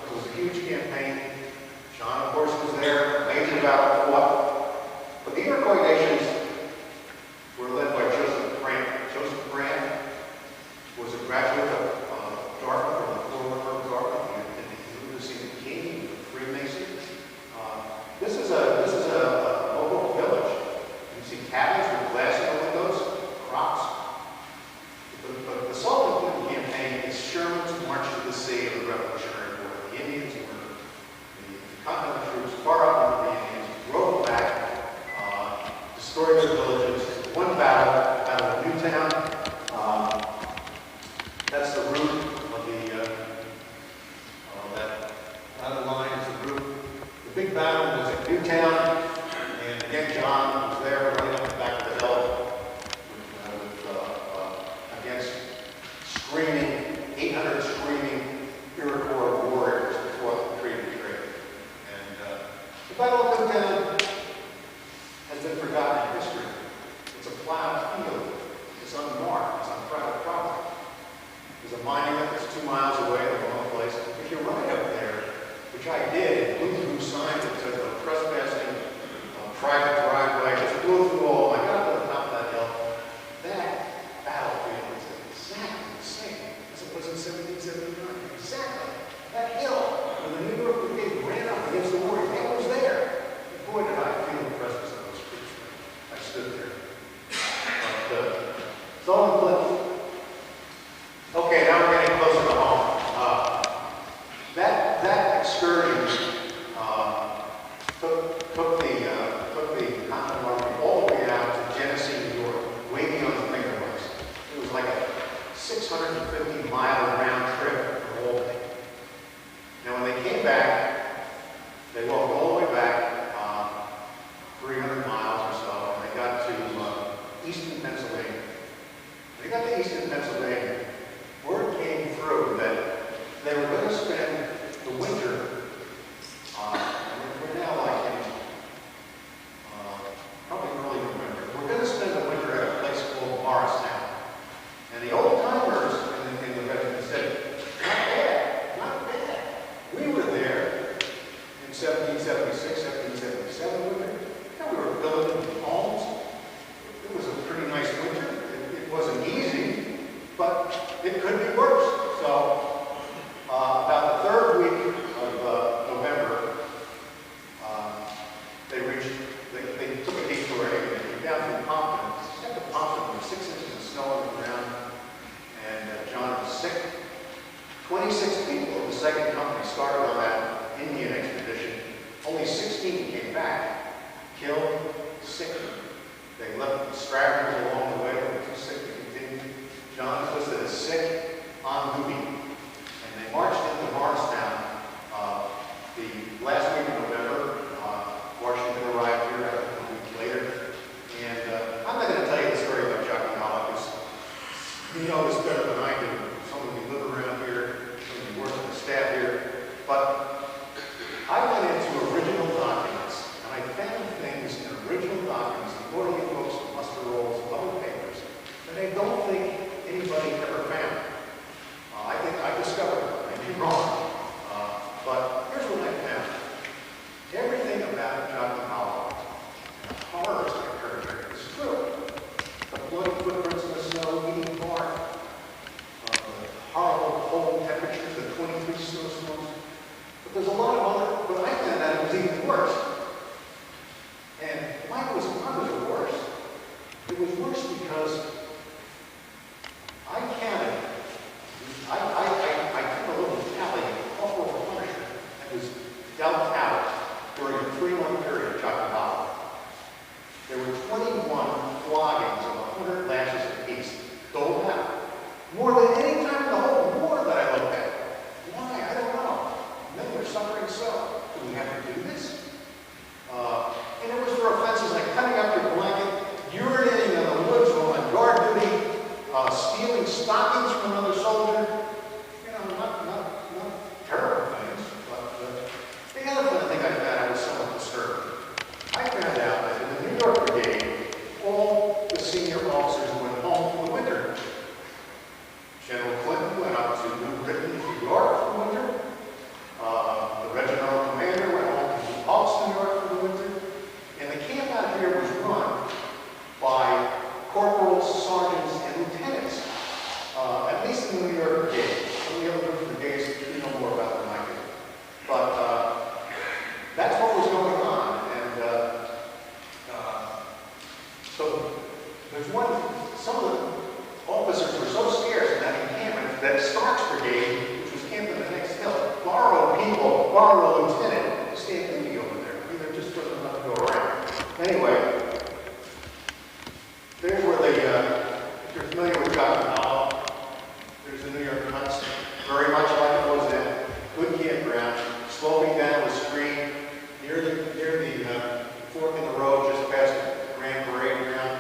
It was a huge campaign. John, of course, was there. Major battle fought. But the Iroquois nations were led by Joseph Grant. Joseph Grant was a graduate of Dartmouth, or the former of Dartmouth. He moved to see the king, he was a Freemason. This is a local village. You can see cabins with glass in the windows, crops. The Sullivan Campaign is Sherman's march to the sea of the Revolutionary War. The Indians were, the Continental troops far up into the Indians, drove back, destroyed their villages. One battle of Newtown. That's the route of that line is the route. The big battle was at Newtown, and again, John was there running up the back of the hill against screaming, 800 screaming Iroquois warriors before the Treaty of Trade. And the Battle of Newtown has been forgotten in history. It's a plowed field. It's unmarked. It's on private property. There's a monument that's 2 miles away in the wrong place. If you're running up there, which I did, blew through signs that said no trespassing, private driveway, just blew through all the second company started on that Indian expedition, only 16 came back, killed, sick. They left stragglers along the way, they were too sick to continue. John was listed as sick on duty. And they marched into Morristown the last week of November. Washington arrived here a week later. And I'm not going to tell you the story about Jockey Hollow, because you know this better than I do. Some of you live around here, some of you work on the staff here. But I went into original documents, and I found things in original documents, quarterly books, muster rolls, other papers, that I don't think anybody ever found. I think I discovered it. I may be wrong. But here's what I found. Everything about Jockey Hollow, and the horrors that occurred here, is true. The bloody footprints in the snow, eating bark, the horrible cold temperatures, the 23 snowstorms. But there's a lot of other, but I found that it was even worse. And why was it worse? It was worse because I counted, I took a little tally of corporal punishment that was dealt out during a 3-month period of Jockey Hollow. There were 21 floggings of 100 lashes apiece doled out. More than any time in the whole war that I looked at. Why? I don't know. Men were suffering so. Do we have to do this? And it was for offenses like cutting up your blanket, urinating in the woods while on guard duty, stealing stockings from another soldier. You know, not terrible things, but the other thing I found out was somewhat disturbing. I found out that in the New York Brigade, all the senior officers went home for the winter. General Clinton went up to New Britain, New York for the winter. The regimental commander went home to New Paltz, New York for the winter. And the camp out here was run by corporals, sergeants, and lieutenants, at least in the New York Brigade. Some of the other brigades, you know more about than I do. But that's what was going on. And so there's some of the officers were so scarce in that encampment that Stark's brigade, which was camped on the next hill, borrowed a lieutenant to stand duty over there. I mean, they're just wasn't enough to go around. Anyway, there's where if you're familiar with Jockey Hollow, there's the New York Huts, very much like it was then. Good campground, sloping down the street, near the fork in the road, just past the Grand Parade ground.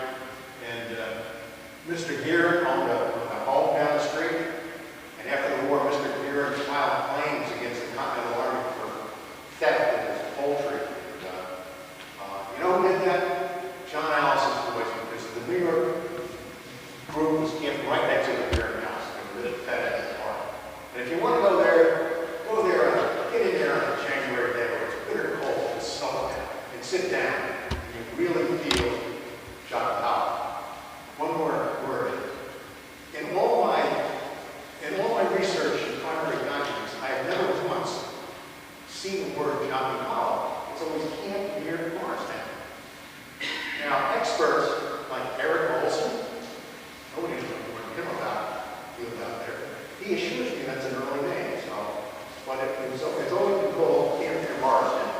And Mr. Gear owned a home down the street. And after the war, Mr. Gear filed claims against the Continental Army for theft of his poultry. And, you know who did that? John Allison's boys, because the New York group was camped right next to the Gear house. They were fed at the park. And if you want to go there, get in there on a January day where it's bitter cold and snow down, and sit down, and you really feel Jockey Hollow. One more word. In all my research in primary documents, I have never once seen the word Jockey Hollow. It's always camped near Morristown. Now, experts like Eric Olson, nobody knows him about there. He assures me that's an early name, but it's always been called Camp near Morristown.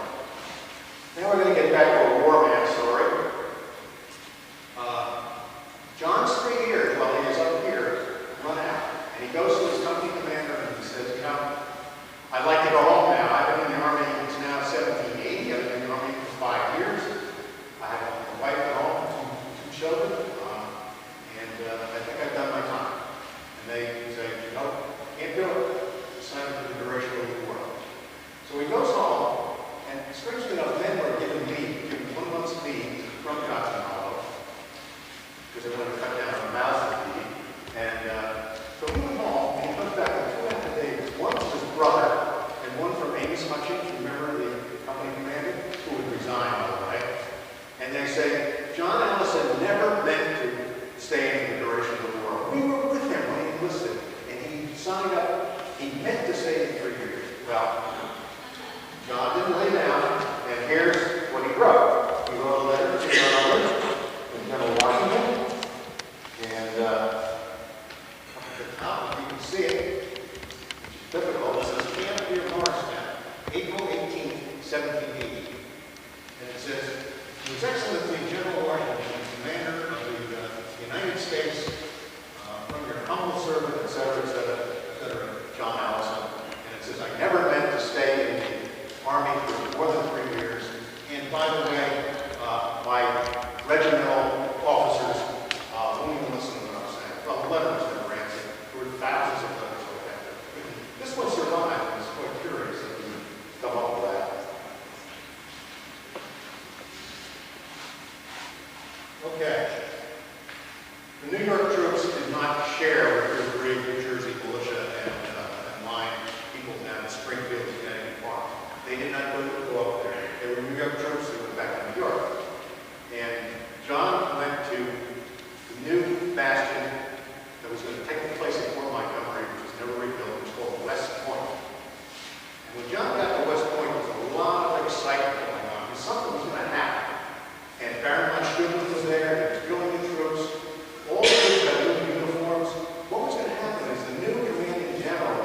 Now we're going to get back to a war man story. John's 3 years while he was up here run out, and he goes to his company commander and he says, you know, I'd like to go home now. I've been in the Army, it's now 1780. I've been in the Army for 5 years. I have a wife at home, two children, and I think I've done my time. And they say, no, can't do it. Sign for the duration of the war. So he goes home, and strangely enough, men were given 1 month's leave from Jockey Hollow, because they wanted to cut down on the Mauser leave. And so he went home, and he comes back with 2 affidavits. One from his brother, and one from Amos Hutchins, remember the company commander, who would resign, by the way. And they say, John Allison never meant to stay in the duration of the war. We were with him when he enlisted, and he signed up. He meant to stay in 3 years. Well, John didn't lay down, and here's what he wrote. He wrote a letter to General Washington, and up at the top, you can see it, which is typical. This is cetera, et cetera, et cetera, John Allison. And it says, I never meant to stay in the Army for more than 3 years. And by the way, my regimental officers won't even listen to what I'm saying. Well, the letter was never answered. There were thousands of letters like that. This one survived, and it's quite curious that we come up with that. Okay. The New York troops did not share with your brave New Jersey militia and line people down in Springfield and Connecticut Farm. They did not go up there. They were New York troops that went back to New York. And John went to the new bastion that was going to take the place of Fort Montgomery, which was never rebuilt. It was called West Point. And when John got to West Point, there was a lot of excitement going on. Something was going to happen. And Baron von Steuben was there. He was drilling the troops. All the troops had new uniforms. What was going to happen is the new commanding general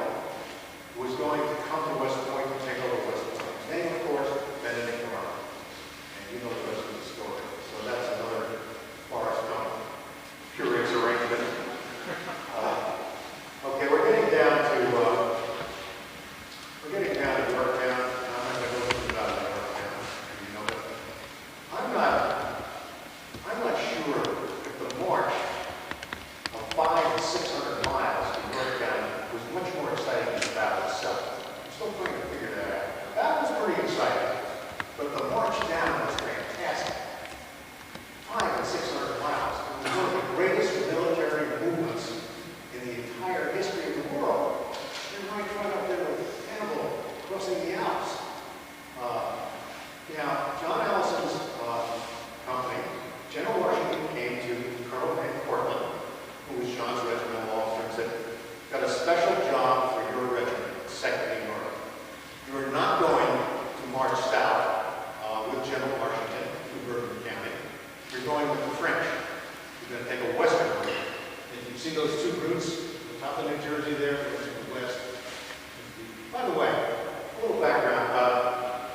was going to come to West Point to take over West Point. His name, of course, Benedict Arnold. And you know the rest of the story. So that's another Forrest Gump curious arrangement. Okay, we're getting down to Yorktown. I'm not going to go through that in Yorktown, you know that. I'm not sure if the march of 500 to 600 miles to Yorktown was much more exciting than the battle itself. I'm still trying to figure that out. That was pretty exciting, but the march down was fantastic. 500 to 600 miles. It was one of the greatest military movements in the entire history of the world. They're right up there with Hannibal crossing the Alps. Now, John Allison's company, General Washington came to Colonel Portland, who was John's regimental officer, and said, got a special job for your regiment, 2nd New York. You are not going to march south with General Washington through Bourbon County. You're going with the French. You're going to take a western route. And you see those two routes, the top of New Jersey there, to the west. By the way, a little background about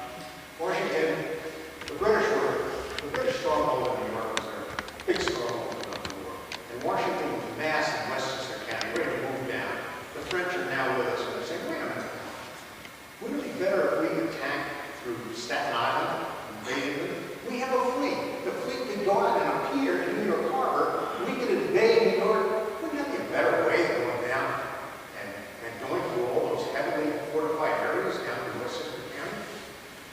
Washington. The British stronghold in New York was a big stronghold in New York. And Washington was mass in Westchester County, ready to move down. The French are now with us, and they're saying, wait a minute. Wouldn't it be better if we attacked through Staten Island and invaded them? We have a fleet. The fleet could go out and appear in New York Harbor. We could invade New York. Wouldn't that be a better way of going down and going through all those heavily fortified areas down in Westchester County?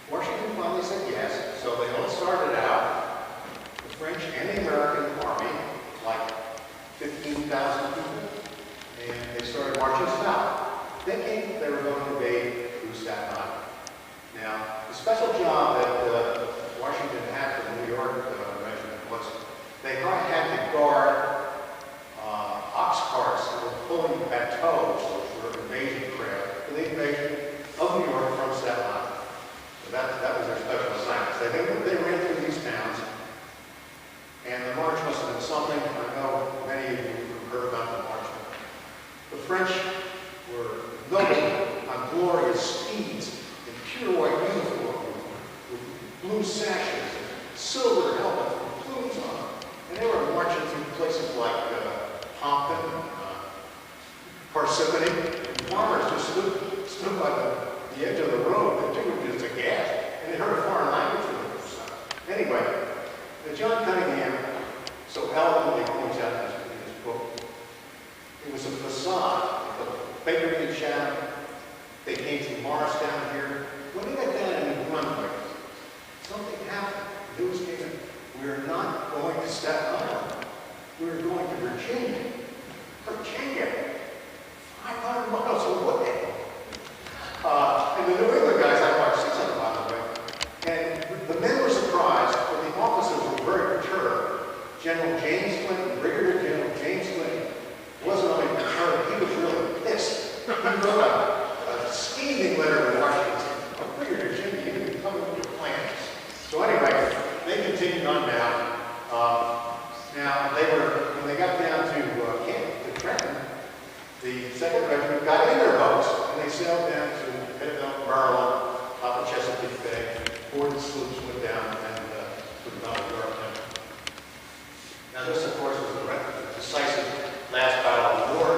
Washington finally said yes, so they all started out, the French and the American army, like 15,000 people, and they started marching south, thinking they were going to invade through Staten Island. Now, the special job that Washington had for the New York regiment was they had to guard ox carts that were pulling bateaus, which were invasion craft, for the invasion of New York from Staten Island. So that was their special assignment. They ran through these towns, and the march must have been something. I know many of you have heard about the march. The French were noble on glorious steeds in pure white uniform with blue sashes and silver helmets with plumes on them. And they were marching through places like Pompton and Parsippany. And farmers just stood by the edge of the road, and they were just aghast, and they heard a foreign language for the first time. Anyway, John Cunningham so eloquently points out in his book, it was a facade. The Baker Beach Shadow, they came through Morristown here. When they got down in New Brunswick, something happened. News came in. We're not going to Staten Island. We're going to Virginia. Virginia! 500 miles away. And the New England guys had about 600 miles away. And the men were surprised, but the officers were very perturbed. General James Clinton, Brigadier General James Clinton, wasn't only perturbed, he was really pissed. He wrote a scathing letter to Washington. Brigadier Jimmy, you didn't come up with your plans. So anyway, they continued on down. Now, when they got down to Trenton, the 2nd Regiment got in their boats, and they sailed down to Pittsburgh, Maryland, up the Chesapeake Bay. Boarded sloops went down and put down Yorktown. Now, this, of course, was the decisive last battle of the war.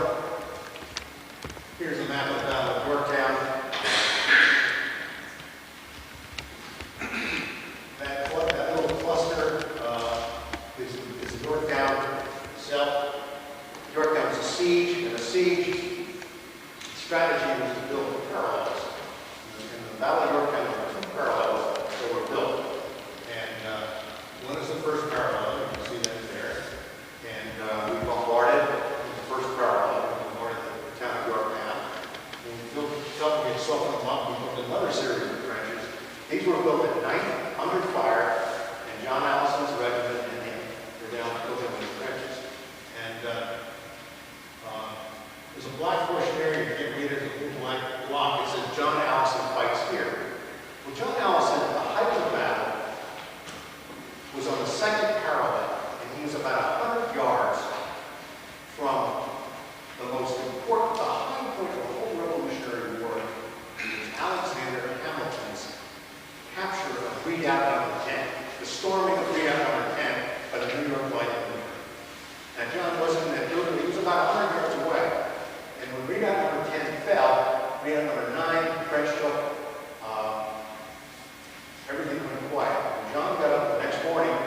built another series of trenches. These were built at night, under fire, and John Allison's regiment and him were down building these trenches. And there's a black portion there, you can't read it, it's a black block. It says John Allison fights here. Well, John Allison, at the height of the battle, was on the second parallel, and he was about 100 yards from the most important, the high point of the whole Revolutionary War, was Alexander Hamilton's capture of Redoubt Number 10, the storming of Redoubt Number 10 by the New York Light Infantry. Now, John wasn't in that building, he was about 100 yards away. And when Redoubt Number 10 fell, Redoubt Number 9, French took, everything went quiet. When John got up the next morning,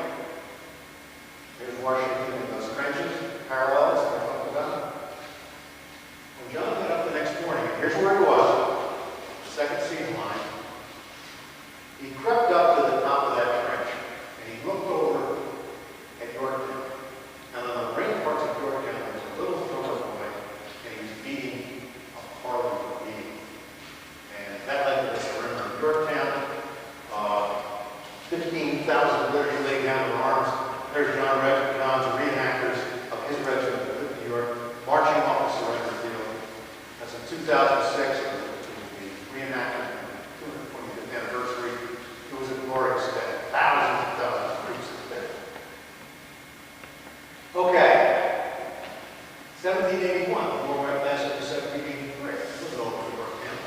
there's Washington in those trenches, parallels, I talked about. When John got up the next morning, and here's where he was, second season line, he crept up to the top of that trench, and he looked over at Yorktown. And on the ramparts of Yorktown, there was a little drummer boy, and he was beating a parlor beating. And that led to the surrender of Yorktown. 15,000 literally laid down their arms. There's John's reenactors of his regiment of New York marching off the surrender field. That's in 2006. It was the reenactment of the 225th anniversary. It was a glorious day. Thousands and thousands of troops there. Okay. 1781. The war lasted to 1783. It was over for Yorktown.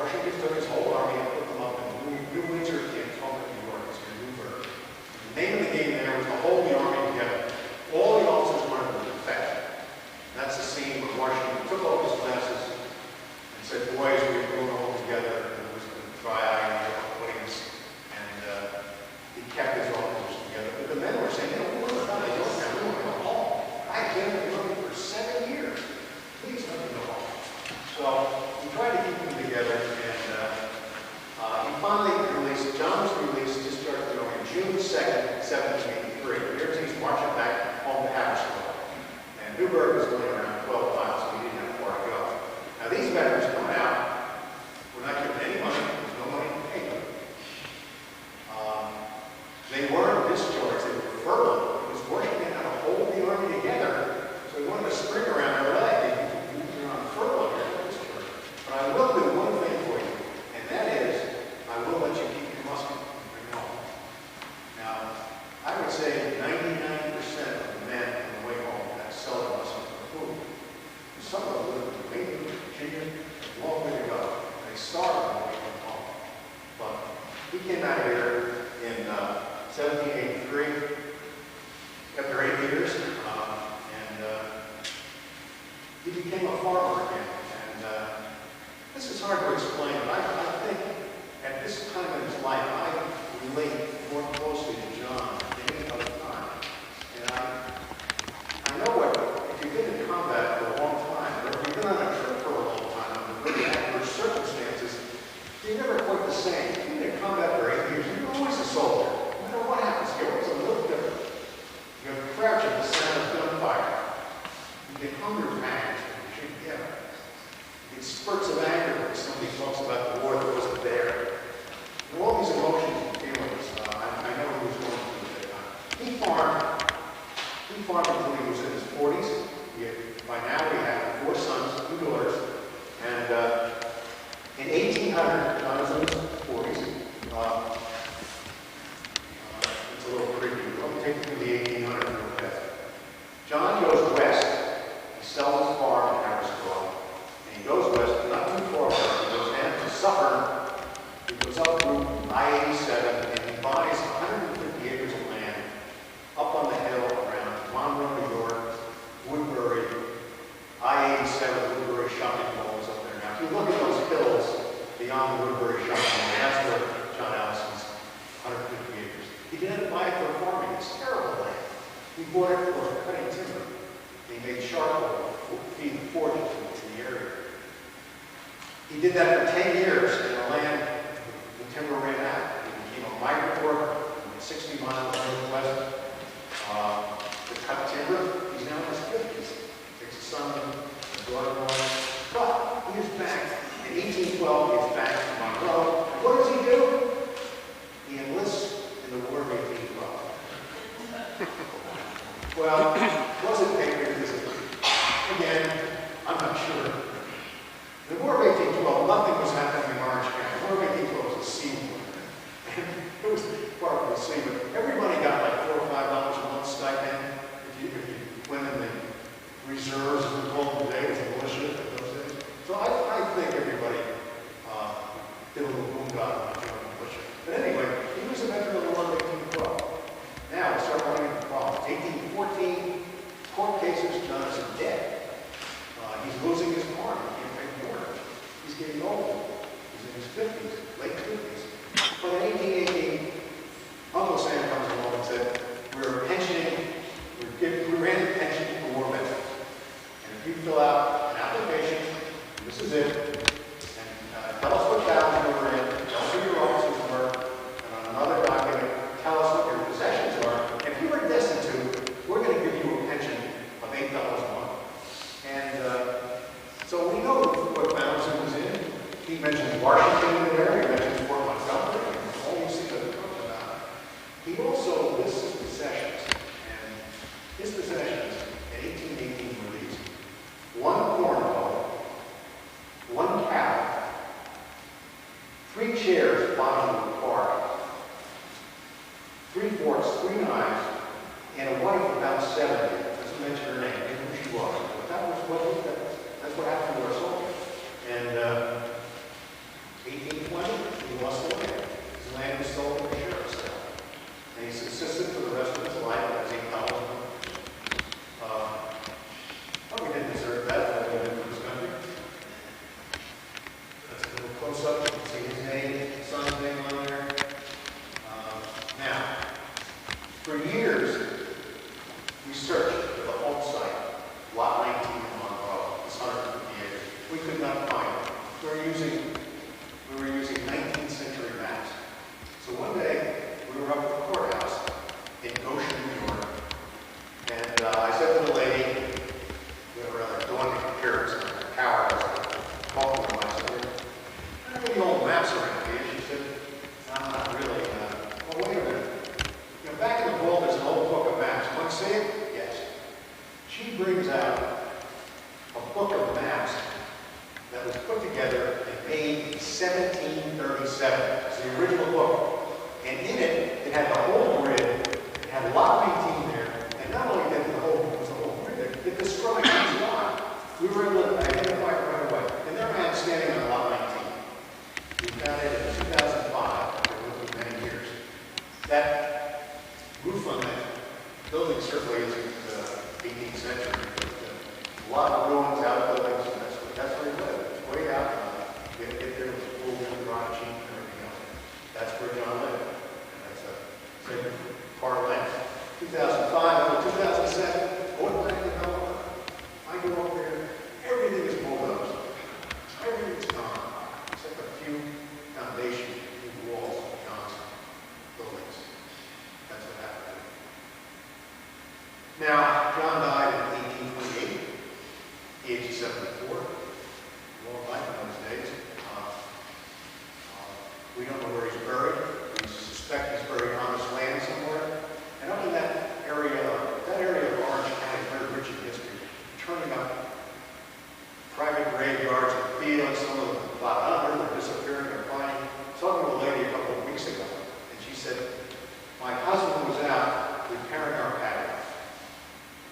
Washington took his whole army and put them up in New Windsor, Cantonment, New York. It's in Newburgh. The name of the game there was to hold the army together. All the officers wanted to defect. That's the scene where Washington took off his glasses and said, boys, we're going to hold together. And there was the dry eye and the audience. And he kept his officers together. But the men were saying, we want to go to Yorktown. We want to go home. I've been in the army for 7 years. Please let me go home. So he tried to keep them together. And he finally released, John was released, discharged on June 2nd, 1783. Here's he's marching back home to Haversville. And Newburgh was only around 12 miles, so he didn't have far to go. Now these veterans come out, we're not given any money, there's no money to pay them. They weren't discharged, they were furloughed. Because Washington had to hold the army together, so he wanted a spring around their leg. You're on furlough, you're not discharged. But I will do one thing for you, and that is, I will let you keep your musket and bring it home. Now, I would say 99% of the men on the way home had selling musket for food. Some of them lived in Lincoln, Virginia, a long way to go. And they starved on the way home. But he came out here in 1783, after 8 years, and he became a farmer again. And this is hard to explain, but I think at this time in his life, I relate more closely to John than any other time. And I know what, if you've been in combat for a long time, or if you've been on a trip for a long time, under very adverse circumstances, you're never quite the same. You've been in combat for 8 years, you're always a soldier. No matter what happens, you're always a little different. You have crouch at the sound of gunfire. You get hunger pangs when you shoot together. You get spurts of anger when somebody talks about the war that wasn't there. And all these emotions and feelings, I know he was going through at that time. He farmed until he was in his 40s. By now we have 4 sons, 2 daughters. And in 1800, John was in his 40s. It's a little preview. Let me take you through the 1800s real fast. John goes west. He sells his farm in Harrisville. And he goes west, not too far west. He goes down to Suffern. He goes up through I-87, and he buys 150 acres of land up on the hill around Monroe, New York, Woodbury, I-87, Woodbury shopping mall is up there. Now, if you look at those hills beyond the Woodbury shopping mall, that's where John Allison's 150 acres. He didn't buy it for farming. It's terrible land. He bought it for cutting timber. He made charcoal to feed the forges in the area. He did that for 10 years, and the land, the timber ran out. He became a migrant worker. He went 60 miles northwest to cut timber. He's now in his 50s. Takes a son, a daughter, but he is back. In 1812, he is back did a little boondoggle. But anyway, he was a veteran of the war in 1812. Now, we start running into problems. 1814, court cases, John is dead. He's losing his farm. He can't pay the mortgage. He's getting old. He's in his 50s, late 50s. But in 1818, Uncle Sam comes along and said, we're pensioning, we ran a pension for war veterans. And if you fill out an application, this is it, and tell us what town you were in, tell us who your officers were, and on another document, tell us what your possessions are, and if you were destitute, we're going to give you a pension of $8 a month. And so we know what Madison was in. He mentions Washington in there, he mentions Fort Montgomery, and all you see that we're talking about. He also lists his possessions, and his possessions in 1818 were these: one corn hoe, one cow, 3 chairs bottom of the car, 3 forks, 3 knives, and a wife about 70. Doesn't mention her name, and who she was. But that's what happened to our soldiers. And 1820, he lost the land. His land was sold to the sheriff's sale. And he subsisted for the rest of his life as $8 a month. We didn't deserve that for what we did for this country. That's a little close-up. You can see his name, his son's name on there. Now, for years, we searched for the home site, Lot 19 in Monroe, this 150 acres. We could not find it. We were using 19th century maps. So one day, we were up at the courthouse in Goshen, New York, and I said to the lady, we had a rather daunting appearance, a coward, talking to my sister, "Are there any old maps around here?" She said, "No, not really." Well, wait a minute. You know, back in the vault, there's an old book of maps. Want to see it? Yes. She brings out a book of maps that was put together and made in 1737. It's the original book. And in it, it had the whole grid, it had lot 19 there, and not only did the whole grid there, it described each lot. We were able to identify it right away. And there I am standing on lot 19. We found it in 2005, after looking many years. That roof on that building certainly isn't 18th century, but a lot of ruins, outbuildings, and that's where he lived. It's way out. If there was a pool and garage and everything else. That's where John lived. And that's a sacred far length. 2005 to 2007, Oakland development. I go up there, everything is bulldozed. Everything's gone, except a few foundation walls of John's buildings. That's what happened. Now, John died in 1828, the age of 74. Long life in those days. We don't know where he's buried. We suspect he's buried on this land somewhere. And up in that area of Orange County, very rich in history, turning up private graveyards and fields, some of them plowed under, they're disappearing, they're flying. I was talking to a lady a couple of weeks ago, and she said, my husband was out repairing our patio,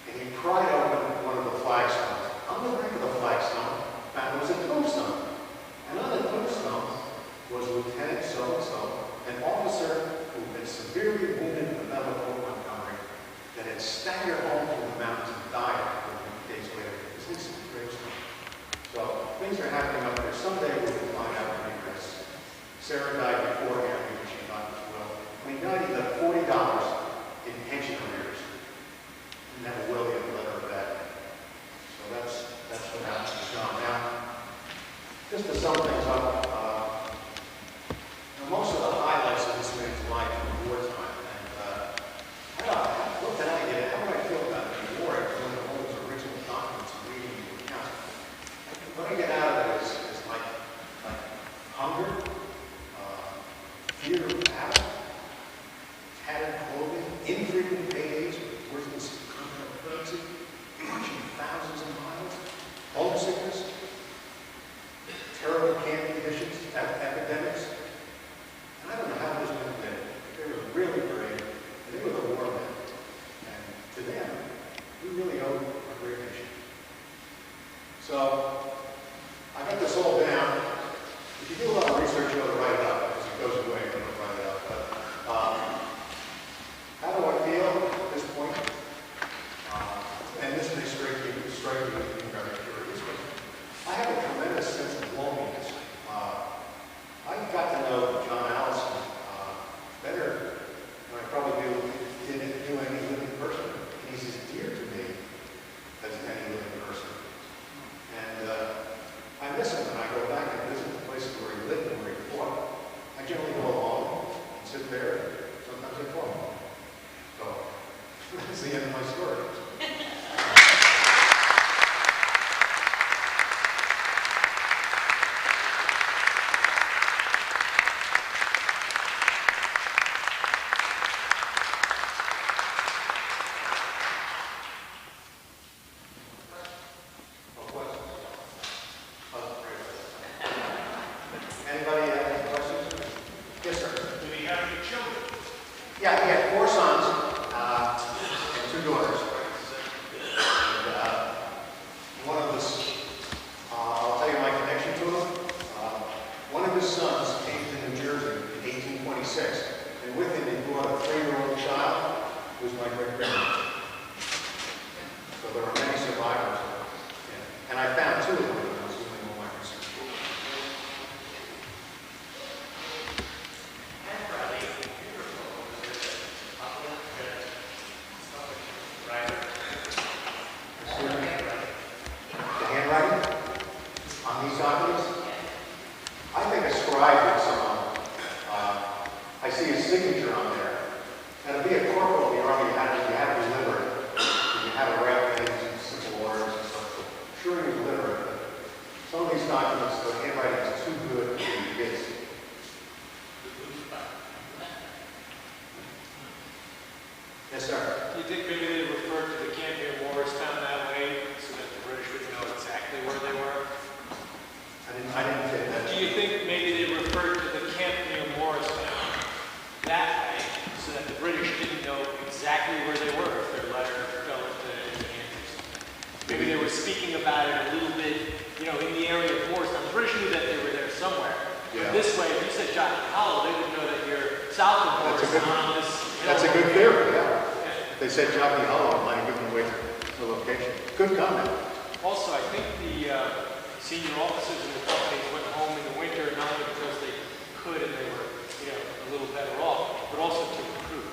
and he pried open one of the flagstones. On the back of the flagstone, there was a tombstone. And on the tombstone was Lieutenant so-and-so, an officer who had been severely wounded in the Battle of Fort Montgomery, that had staggered home from the mountains and died a few days later. This is a gravestone. So things are happening up there. Someday we will find out where he rests. Sarah died beforehand because she thought as well. When he died, he left $40 in pension arrears. And that will get a letter of that. So that's what happened to John. Now, just to sum things up, most of the highlights of this man's life in wartime, and what did I get? How did I feel about it in war? One of all those original documents and reading the accounts. What I get out of it is like hunger, fear of battle, tattered clothing, infrequent paydays with worthless continental currency, marching thousands of miles, homesickness, terrible camp conditions, epidemics. And I don't know how those men did it. They were really brave, and they were the war men. And to them, we really owe our great nation. So, I got this all down. If you do a lot of some research, you ought to write it up, because it goes away when you write it up. But how do I feel at this point? And this may strike you as being rather curious, but I have a tremendous sense of loneliness. I got to know John Allison better than I probably knew any living person. He's as dear to me as any living person. And I miss him when I go back and visit the places where he lived and where he fought. I generally go alone and sit there. Sometimes I call him. So that's the end of my story. Anybody have any questions? Yes, sir. Do we have any children? Yeah, he had 4 sons and 2 daughters. And one of his, I'll tell you my connection to him. One of his sons came to New Jersey in 1826, and with him he brought a 3-year-old child who was my great-grandmother. So there are many survivors. And I found 2 of them when I was doing all my research. The handwriting on these documents? I think a scribe did someone. I see a signature on there. Now, to be a corporal in the Army, you had to be literate. You had to write things in simple orders and stuff. So sure, he was literate, but some of these documents, the handwriting is too good to be kids. Yes, sir. Do you think maybe they referred to the camp near Morristown that way so that the British would know exactly where they were? I didn't get that. Do you think maybe they referred to the camp near Morristown that way so that the British didn't know exactly where they were if their letter fell into the hands? Maybe they were speaking about it a little bit, in the area of Morristown. The British knew that they were there somewhere. Yeah. This way, if you said Jockey Hollow, they would know that you're south of Morristown on this hill. That's a good theory, yeah. If they said Jockey Hollow, it might have given away the location. Good comment. Also, I think the senior officers in the companies went home in the winter not only because they could and they were, a little better off, but also to recruit.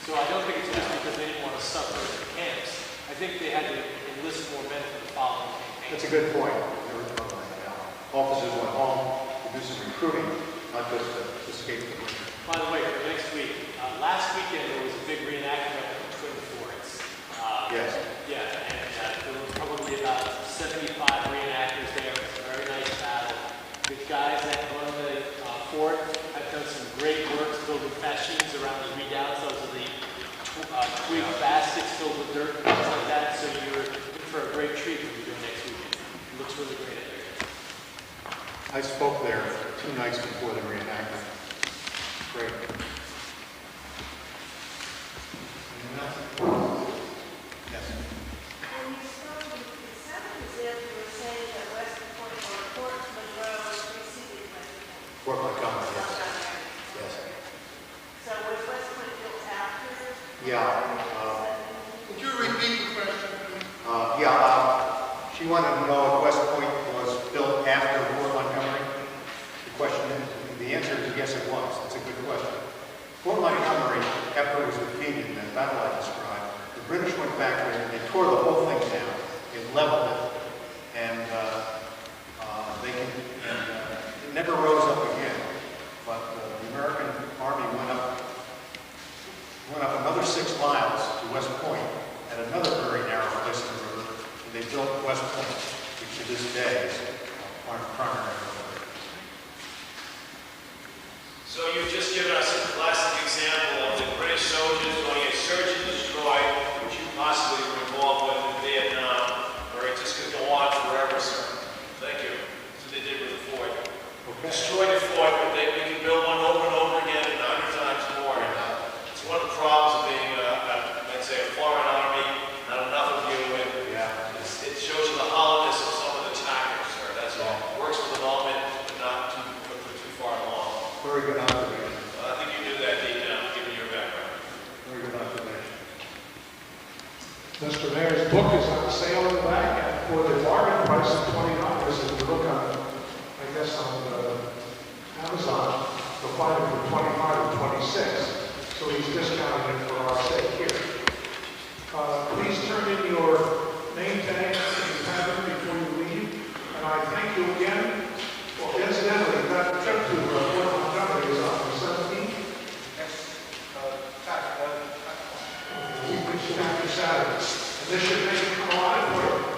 So I don't think it's just because they didn't want to suffer in the camps. I think they had to enlist more men for the following campaign. That's a good point. Officers went home to do some recruiting, not just to escape the winter. By the way, for next week, last weekend there was a big reenactment of the Twin Forts. Yes. Yeah, and there was probably about 75 reenactors there. It was a very nice battle. The guys that run the fort have done some great work building fascines around the redoubts. Those are the twig baskets filled with dirt and things like that. So you're in for a great treat when you do it next weekend. It looks really great up there. I spoke there 2 nights before the reenactment. Great. Yes. When you spoke, it sounded as if you were saying that West Point or Fort Monroe preceded West Point. Fort Montgomery, yes. Yes. So was West Point built after? Yeah. Would you repeat the question, please? She wanted to know if West Point was built after Fort Montgomery. The question is, the answer is yes, it was. That's a good question. Fort Montgomery, after it was defeated in that battle I described, the British went back there and they tore the whole thing down. They leveled it, and it never rose up again. But the American Army went up another 6 miles to West Point at another very narrow place in the river, and they built West Point, which to this day is our primary river. So you've just given us a classic example of the British soldiers going a search and destroy, which you possibly were involved with in Vietnam, or it just could go on forever, sir. Thank you. That's what they did with the fort. Okay. Destroy the fort, but we can build one over and over again and 100 times more. And, it's one of the problems of being, let's say, a foreign army, not enough of you, and Yeah. it shows you the hollowness of some of the tactics, sir. That's all. It works for the moment, but not too far Very good observation. I think you knew that deep down, given your background. Very good observation. Mr. Mayor's book is on sale in the back, and for the bargain price of $20, if you look on, I guess on Amazon, you'll find it for 25 or 26. So he's discounting it for our sake here. Please turn in your name tag if you have it before you leave. And I thank you again. Well, incidentally, that trip to Fort Montgomery is on the 17th. We reached after Saturday. And this should make it come alive for you.